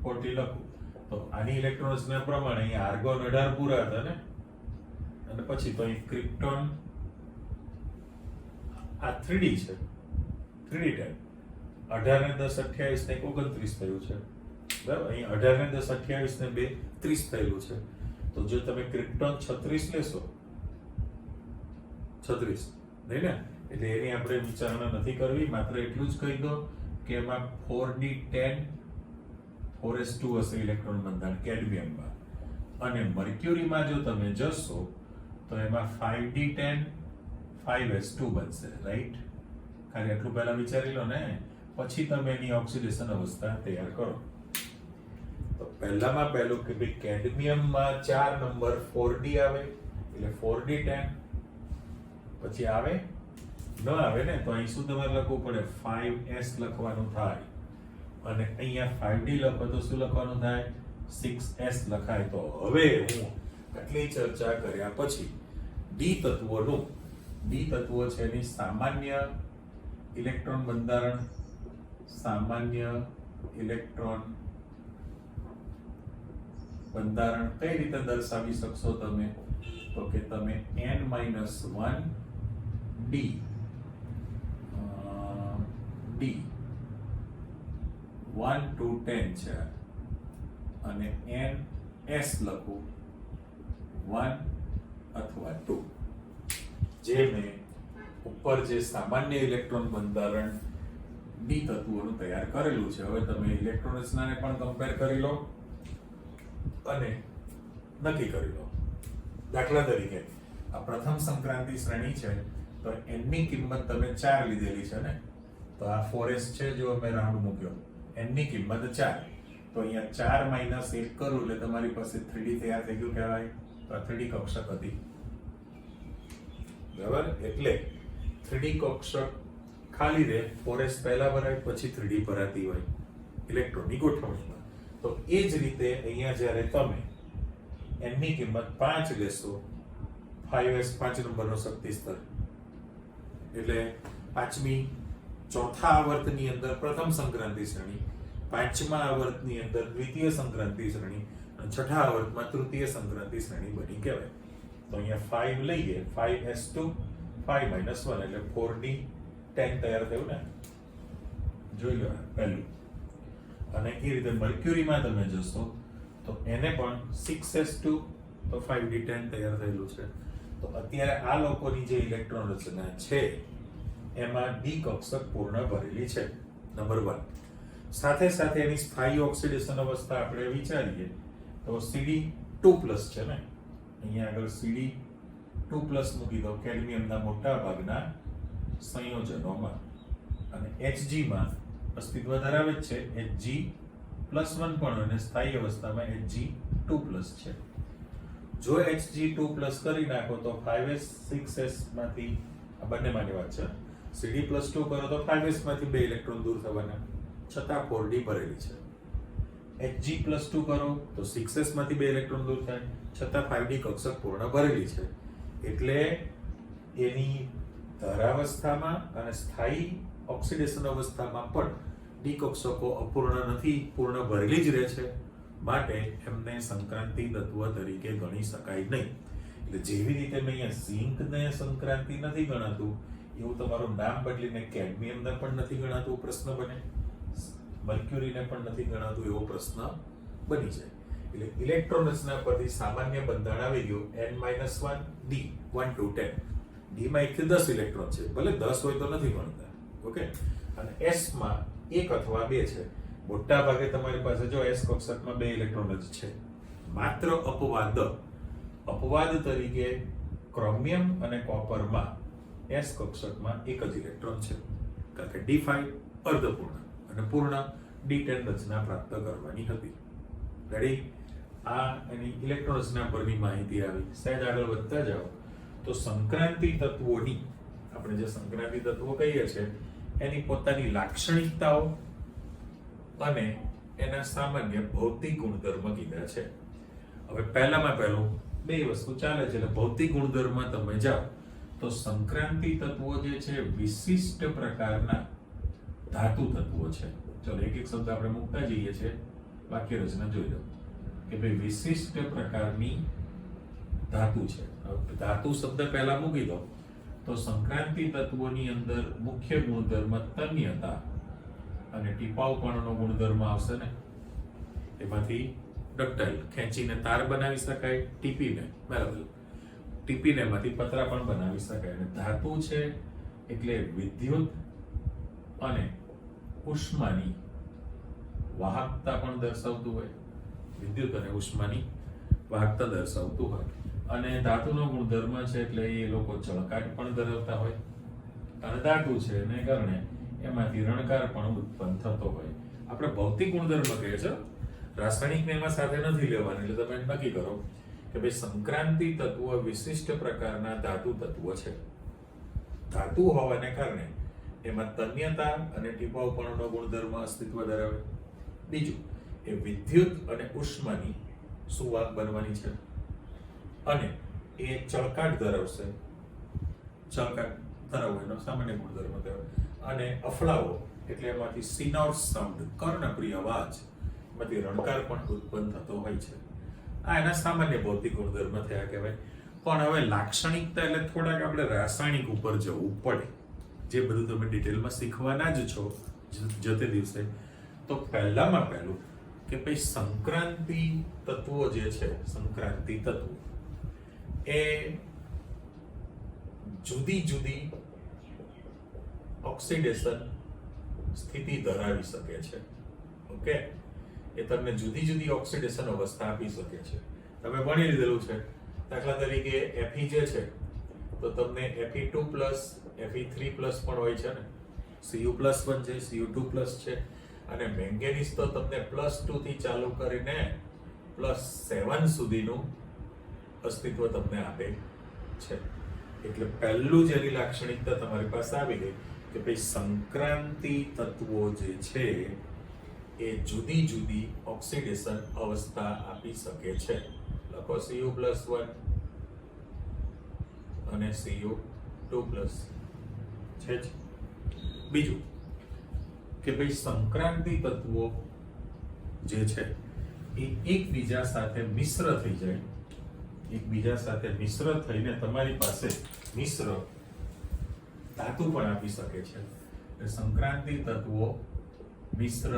40 લખું તો આની ઇલેક્ટ્રોન રચના પ્રમાણે અહીંયા આર્ગોન 18 પૂરા હતા ને, અને પછી તો અહીં ક્રિપ્ટોન આ 3d છે, 3d10 18 ને 10 28 ને 29 થયું છે, બરાબર. અહીં 18 ને 10 28 ને 2 30 થયેલું છે. તો જો તમે ક્રિપ્ટોન 36 લેશો, 36 નહીં ને? એટલે એની આપણે વિચારણા નથી કરવી, માત્ર એટલું જ કહી દો કે એમાં 4d10 4s2 હશે ઇલેક્ટ્રોન બંધારણ કેડમિયમમાં, અને મર્ક્યુરીમાં જો તમે જશો તો એમાં 5d10 5s2 બનશે, રાઈટ? ખાલી એટલું પહેલા વિચારી લો ને, પછી તમે એની ઓક્સિડેશન અવસ્થા તૈયાર કરો. તો પહેલામાં પહેલું કે ભાઈ કેડમિયમમાં 4 નંબર 4d આવે એટલે 4d10, પછી આવે ન આવે ને તો અહીં શું તમારે લખવું પડે? 5s લખવાનું થાય, અને અહીંયા 5d લખો તો શું લખવાનું થાય? 6s લખાય. તો હવે હું આટલી ચર્ચા કર્યા પછી ડી તત્વો છે એની સામાન્ય ઇલેક્ટ્રોન બંધારણ, સામાન્ય ઇલેક્ટ્રોન બંધારણ કઈ રીતે દર્શાવી શકશો તમે? તો કે તમે n-1 d 1 to 10 છે, અને n s લખું 1 અથવા 2. જે મેં ઉપર જે સામાન્ય ઇલેક્ટ્રોન બંધારણ ડી તત્વોનું તૈયાર કરેલું છે, હવે તમે ઇલેક્ટ્રોન રચનાને પણ કમ્પેર કરી લો અને નક્કી કરી લો. દાખલા તરીકે આ પ્રથમ સંક્રાંતિ શ્રેણી છે તો n ની કિંમત તમે 4 લીધેલી છે ને, તો આ 4s છે, જો મેં રાઉન્ડ મૂક્યો, n ની કિંમત 4, તો અહીંયા 4 - 1 કરું એટલે તમારી પાસે 3d તૈયાર થઈ ગયું કહેવાય. તો આ 3d કક્ષક હતી, બરાબર? એટલે 3d કક્ષક ખાલી રહે, 4s પહેલા ભરાય પછી 3d ભરાતી હોય ઇલેક્ટ્રોનની ગોઠવણીમાં. તો એ જ રીતે અહીંયા જ્યારે તમે n ની કિંમત 5 લેશો, 5s 5 નંબરનો શક્તિ સ્તર, એટલે પાંચમી ચોથા આવર્તની અંદર પ્રથમ સંક્રાંતિ શ્રેણી, પાંચમા આવર્તની અંદર દ્વિતીય સંક્રાંતિ શ્રેણી, અને છઠ્ઠા આવર્તમાં તૃતીય સંક્રાંતિ શ્રેણી બની કહેવાય. તો અહીંયા 5 લઈએ, 5s2 5 - 1 એટલે 4d10 તૈયાર થયું ને, જોઈ લો પહેલું. અને એ રીતે મર્ક્યુરીમાં તમે જશો તો એને પણ 6s2 તો 5d10 તૈયાર થયેલું છે. તો અત્યારે આ લોકોની જે ઇલેક્ટ્રોન રચના છે એમાં ડી કક્ષક પૂર્ણ ભરેલી છે, નંબર 1. સાથે સાથે એની સ્થાયી ઓક્સિડેશન અવસ્થા આપણે વિચારીએ તો Cd2+ છે ને, અહીંયા આગળ Cd2+ મૂકી દો કેડમિયમના મોટા ભાગના સંયોજનોમાં, અને Hg માં અસ્તિત્વ ધરાવે છે, Hg+1 પણ, અને સ્થાયી અવસ્થામાં Hg2+ છે. જો Hg2+ કરી નાખો તો 5s 6s માંથી, આ બંને માટે વાત છે, Cd+2 કરો તો 5s માંથી 2 ઇલેક્ટ્રોન દૂર થવાના, છતાં 4d ભરેલી છે. Hg+2 કરો તો 6s માંથી 2 ઇલેક્ટ્રોન દૂર થાય, છતાં 5d કક્ષક પૂર્ણ ભરેલી છે. એટલે એની ધારાવસ્થામાં અને સ્થાયી ઓક્સિડેશન અવસ્થામાં પણ ડી કક્ષકો અપૂર્ણ નથી, પૂર્ણ ભરેલી જ રહે છે. માટે એમને સંક્રાંતિ તત્વ તરીકે ગણી શકાય નહીં. એટલે જેવી રીતે મેં અહીંયા ઝિંકને સંક્રાંતિ નથી ગણાતું, એવું તમારું નામ બદલીને કેડમિયમને પણ નથી ગણાતું પ્રશ્ન બને, મર્ક્યુરીને પણ નથી ગણાતું એવો પ્રશ્ન બની જાય. એટલે ઇલેક્ટ્રોન રચના પરથી સામાન્ય બંધારણ આવી ગયું n-1 d 1 to 10. d માં 1 થી 10 ઇલેક્ટ્રોન છે, ભલે 10 હોય તો નથી ગણતા, ઓકે. અને s માં 1 અથવા 2 છે. મોટા ભાગે તમારી પાસે જો s કક્ષકમાં 2 ઇલેક્ટ્રોન જ છે. માત્ર અપવાદ તરીકે ક્રોમિયમ અને કોપરમાં s કક્ષકમાં 1 જ ઇલેક્ટ્રોન છે, કારણ કે d5 અર્ધપૂર્ણ અને પૂર્ણ d10 રચના પ્રાપ્ત કરવાની હતી. રેડી? આ એની ઇલેક્ટ્રોન રચના પરની માહિતી આવી. સહેજ આગળ વધતા જાઓ તો સંક્રાંતિ તત્વોની, આપણે જે સંક્રાંતિ તત્વો કહીએ છીએ એની પોતાની લાક્ષણિકતાઓ અને એના સામાન્ય ભૌતિક ગુણધર્મ કીધા છે. હવે પહેલામાં પહેલું બે વસ્તુ ચાલે છે, એટલે ભૌતિક ગુણધર્મ તમે જાઓ તો સંક્રાંતિ તત્વો જે છે વિશિષ્ટ પ્રકારના ધાતુ તત્વો છે. ચલો એક એક શબ્દ આપણે મૂકતા જઈએ છીએ, વાક્ય રચના જોઈ લો કે ભાઈ વિશિષ્ટ પ્રકારની ધાતુ છે. ધાતુ શબ્દ પહેલા મૂકી દો તો સંક્રાંતિ તત્વોની અંદર મુખ્ય ગુણધર્મ તન્યતા અને ટીપાઉપણનો ગુણધર્મ આવશે ને, એમાંથી ડક્ટાઇલ ખેંચીને તાર બનાવી શકાય, ટીપીને બરાબર. ટીપીને એમાંથી પતરા પણ બનાવી શકાય. અને ધાતુ છે એટલે વિદ્યુત અને ઉષ્માની વાહકતા પણ દર્શાવતું હોય, વિદ્યુત અને ઉષ્માની વાહકતા દર્શાવતું હોય. અને ધાતુનો ગુણધર્મ છે એટલે એ લોકો ચળકાટ પણ ધરાવતા હોય, અને ધાતુ છે એને કારણે એમાંથી રણકાર પણ ઉત્પન્ન થતો હોય. આપણે ભૌતિક ગુણધર્મ કહીએ છીએ, રાસાયણિક ને એમાં સાથે નથી લેવાની. એટલે તમે નક્કી કરો કે ભાઈ સંક્રાંતિ તત્વો વિશિષ્ટ પ્રકારના ધાતુ તત્વો છે. ધાતુ હોવાને કારણે એમાં તન્યતા અને ટીપાઉપણુંનો ગુણધર્મ અસ્તિત્વ ધરાવે. બીજું, એ વિદ્યુત અને ઉષ્માની સુવાહક બનવાની છે, અને એ ચળકાટ ધરાવશે. ચળકાટ ધરાવવો એનો સામાન્ય ગુણધર્મ કહેવાય. અને અફળાવો એટલે એમાંથી સિનોર સાઉન્ડ, કર્ણપ્રિય અવાજ, એમાંથી રણકાર પણ ઉત્પન્ન થતો હોય છે. આ એના સામાન્ય ભૌતિક ગુણધર્મ થયા કહેવાય. પણ હવે લાક્ષણિકતા એટલે થોડાક આપણે રાસાયણિક ઉપર જવું પડે, જે બધું તમે ડિટેલમાં શીખવાના જ છો જતે દિવસે. તો પહેલામાં પહેલું કે ભાઈ સંક્રાંતિ તત્વો જે છે, સંક્રાંતિ તત્વો એ જુદી જુદી ઓક્સિડેશન સ્થિતિ ધરાવી શકે છે. ઓકે, એ તમને જુદી જુદી ઓક્સિડેશન અવસ્થા આપી શકે છે. તમે ભણી લીધેલું છે. દાખલા તરીકે Fe જે છે તો તમને Fe2+, Fe3+ પણ હોય છે ને, Cu+1 છે, Cu2+ છે. અને મેંગેનીઝ તો તમને +2 થી ચાલુ કરીને +7 સુધીનું અસ્તિત્વ તમને આપે છે. એટલે પહેલું જ એની લાક્ષણિકતા તમારી પાસે આવી ગઈ કે ભાઈ સંક્રાંતિ તત્વો જે છે એ જુદી જુદી ઓક્સિડેશન અવસ્થા આપી શકે છે. લખો Cu+1 અને Cu2+ છે જ. બીજું કે ભાઈ સંક્રાંતિ તત્વો જે છે એ એકબીજા સાથે મિશ્ર થઈ જાય, એકબીજા સાથે મિશ્ર થઈને તમારી પાસે મિશ્ર ધાતુ પણ આપી શકે છે. એટલે સંક્રાંતિ તત્વો મિશ્ર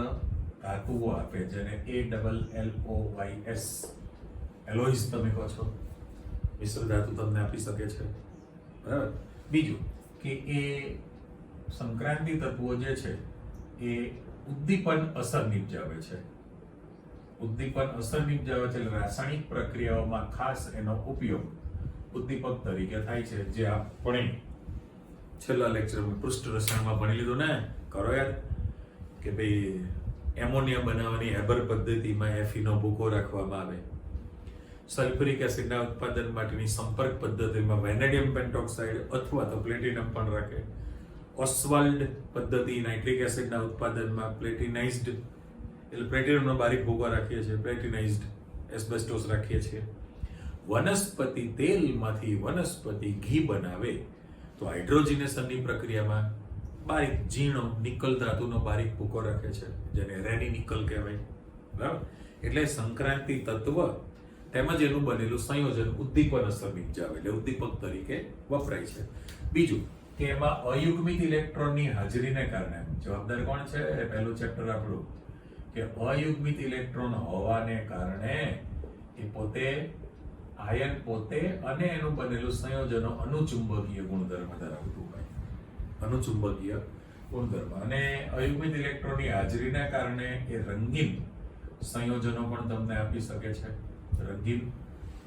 ધાતુઓ આપે, જેને ALLOYS, એલોઇસ તમે કહો છો, મિશ્ર ધાતુ તમને આપી શકે છે. બરાબર. બીજું કે એ સંક્રાંતિ તત્વો જે છે એ ઉદ્દીપન અસર નિપજાવે છે. ઉદ્દીપન અસર નિપજાવે છે એટલે રાસાયણિક પ્રક્રિયાઓમાં ખાસ એનો ઉપયોગ ઉદ્દીપક તરીકે થાય છે, જે આપણે છેલ્લા લેક્ચરમાં પૃષ્ઠ રસાયણમાં ભણી લીધું ને, કરો યાદ, કે ભાઈ એમોનિયા બનાવવાની હેબર પદ્ધતિમાં Fe નો ભૂકો રાખવામાં આવે. સલ્ફ્યુરિક એસિડના ઉત્પાદન માટેની સંપર્ક પદ્ધતિમાં વેનેડિયમ પેન્ટોક્સાઇડ અથવા તો પ્લેટિનમ પણ રાખે. ઓસ્વાલ્ડ પદ્ધતિ નાઇટ્રિક એસિડના ઉત્પાદનમાં પ્લેટિનાઇઝ્ડ એટલે પ્લેટિનમનો બારીક ભૂકો રાખીએ છીએ, પ્લેટિનાઇઝ્ડ એસ્બેસ્ટોસ રાખીએ છીએ. વનસ્પતિ તેલમાંથી વનસ્પતિ ઘી બનાવે તો હાઇડ્રોજનેશનની પ્રક્રિયામાં બારીક ઝીણો નિકલ ધાતુનો બારીક ભૂકો રાખે છે, જેને રેની નિકલ કહેવાય. બરાબર. એટલે સંક્રાંતિ તત્વ તેમજ એનું બનેલું સંયોજન ઉદ્દીપન અસર નિપજાવે એટલે ઉદ્દીપક તરીકે વપરાય છે. બીજું કે એમાં અયુગ્મિત ઇલેક્ટ્રોનની હાજરીને કારણે જવાબદાર કોણ છે? એ પહેલું ચેપ્ટર આપણું, કે અયુગ્મિત ઇલેક્ટ્રોન હોવાને કારણે એ પોતે આયન પોતે અને એનું બનેલું સંયોજનો અનુચુંબકીય ગુણધર્મ ધરાવતું હોય, અનુચુંબકીય ગુણધર્મ. અને અયુગ્મિત ઇલેક્ટ્રોનની હાજરીના કારણે એ રંગીન સંયોજનો પણ તમને આપી શકે છે, રંગીન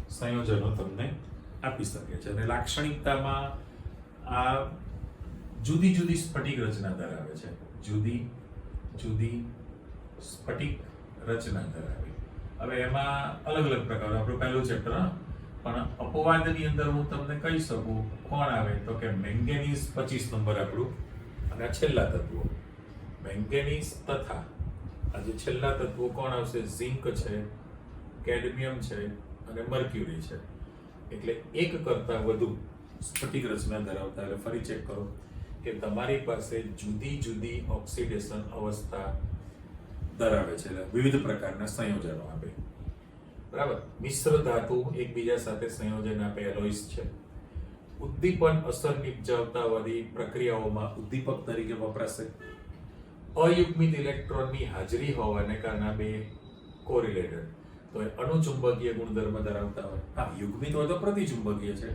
સંયોજનો તમને આપી શકે છે. અને લાક્ષણિકતામાં આ જુદી જુદી સ્ફટિક રચના ધરાવે છે, જુદી જુદી સ્ફટિક રચના ધરાવે. હવે એમાં અલગ અલગ પ્રકારો, આપણું પહેલું ચેપ્ટર, પણ અપવાદની અંદર હું તમને કહી શકું કોણ આવે તો કે મેંગેનીઝ 25 નંબર આપણું, અને આ છેલ્લા તત્વો મેંગેનીઝ તથા આ જે છેલ્લા તત્વો કોણ આવશે? ઝિંક છે, કેડમિયમ છે અને મર્ક્યુરી છે. એટલે એક કરતા વધુ સ્ફટિક રચના ધરાવતા. એટલે ફરી ચેક કરો કે તમારી પાસે જુદી જુદી ઓક્સિડેશન અવસ્થા ધરાવે છે, એટલે વિવિધ પ્રકારના સંયોજનો આપે. બરાબર. મિશ્ર ધાતુ એકબીજા સાથે સંયોજન આપે, એલોઇસ છે. ઉદ્દીપન અસર નિપજાવતાવાળી પ્રક્રિયાઓમાં ઉદ્દીપક તરીકે વપરાશે. અયુગ્મિત ઇલેક્ટ્રોનની હાજરી હોવાને કારણે બે કોરિલેટેડ, તો એ અણુચુંબકીય ગુણધર્મ ધરાવતા હોય. હા, યુગ્મિત હોય તો પ્રતિચુંબકીય છે,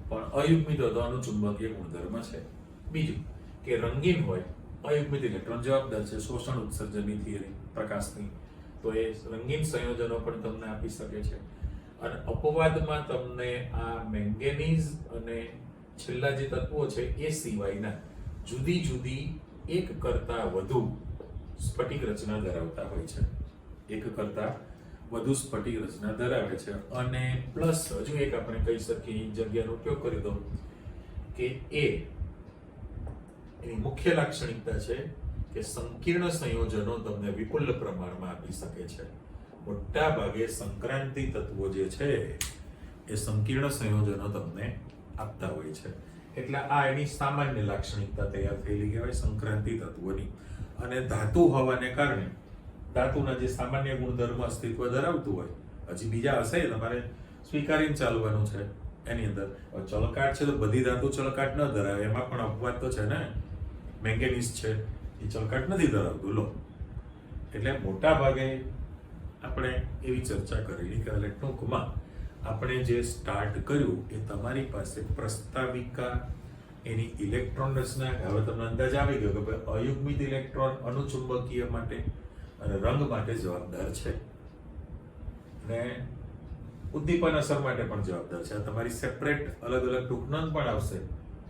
પણ અયુગ્મિત હોય તો અણુચુંબકીય ગુણધર્મ છે. બીજું કે રંગીન હોય, અયુગ્મિત ઇલેક્ટ્રોન જવાબદાર છે શોષણ ઉત્સર્જનની થિયરી પ્રકાશની, તો એ રંગીન સંયોજનો પણ તમને આપી શકે છે. અને અપવાદમાં તમને આ મેંગેનીઝ અને છેલ્લા જે તત્વો છે એ સિવાયના જુદી જુદી એક કરતા વધુ સ્ફટિક રચના ધરાવતા હોય છે. એક કરતા વધુ સ્ફટિક રચના ધરાવે છે. અને પ્લસ હજુ એક આપણે કહી શકીએ જગ્યાનો ઉપયોગ કરી દો કે એની મુખ્ય લાક્ષણિકતા છે કે સંકીર્ણ સંયોજનો તમને વિપુલ પ્રમાણમાં આપી શકે છે. મોટા ભાગે સંક્રાંતિ તત્વો જે છે એ સંકીર્ણ સંયોજનો તમને આપતા હોય છે. એટલે આ એની સામાન્ય લાક્ષણિકતા તૈયાર થયેલી કહેવાય સંક્રાંતિ તત્વોની. અને ધાતુ હોવાને કારણે ધાતુના જે સામાન્ય ગુણધર્મ અસ્તિત્વ ધરાવતું હોય, હજી બીજા હશે તમારે સ્વીકારીને ચાલવાનું છે. એની અંદર ચળકાટ છે તો બધી ધાતુ ચળકાટ ન ધરાવે, એમાં પણ અપવાદ તો છે ને. મેંગેનીઝ છે એ ચળકાટ નથી ધરાવતું લો. એટલે મોટા ભાગે આપણે એવી ચર્ચા કરેલી કે એટલે ટૂંકમાં આપણે જે સ્ટાર્ટ કર્યું એ તમારી પાસે પ્રસ્તાવિકા, એની ઇલેક્ટ્રોન રચના, હવે તમને અંદાજ આવી ગયો કે ભાઈ અયુગ્મિત ઇલેક્ટ્રોન અણુચુંબકીય માટે અને રંગ માટે જવાબદાર છે, અને ઉદ્દીપન અસર માટે પણ જવાબદાર છે. આ તમારી સેપરેટ અલગ અલગ ટૂંકનોંધ પણ આવશે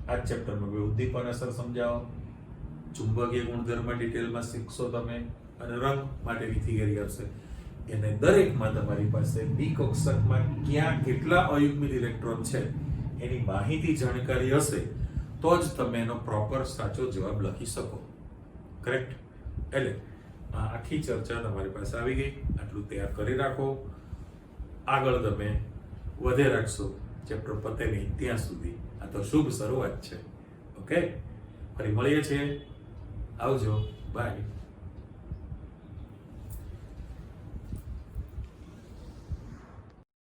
આ જ ચેપ્ટરમાં. ઉદ્દીપન અસર સમજાવો, ચુંબકીય ગુણધર્મ ડિટેલમાં શીખશો તમે, અને રંગ માટેની થિયરી આવશે. એને દરેકમાં તમારી પાસે બી કક્ષકમાં ક્યાં કેટલા અયુગ્મિત ઇલેક્ટ્રોન છે એની માહિતી જાણકારી હશે તો જ તમે એનો પ્રોપર સાચો જવાબ લખી શકો. કરેક્ટ? એટલે આ આખી ચર્ચા તમારી પાસે આવી ગઈ. આટલું તૈયાર કરી રાખો. આગળ તમે વધે રાખશો ચેપ્ટર પતે નહીં ત્યાં સુધી. આ તો શુભ શરૂઆત છે. ઓકે, ફરી મળીએ છીએ. આવજો. બાય.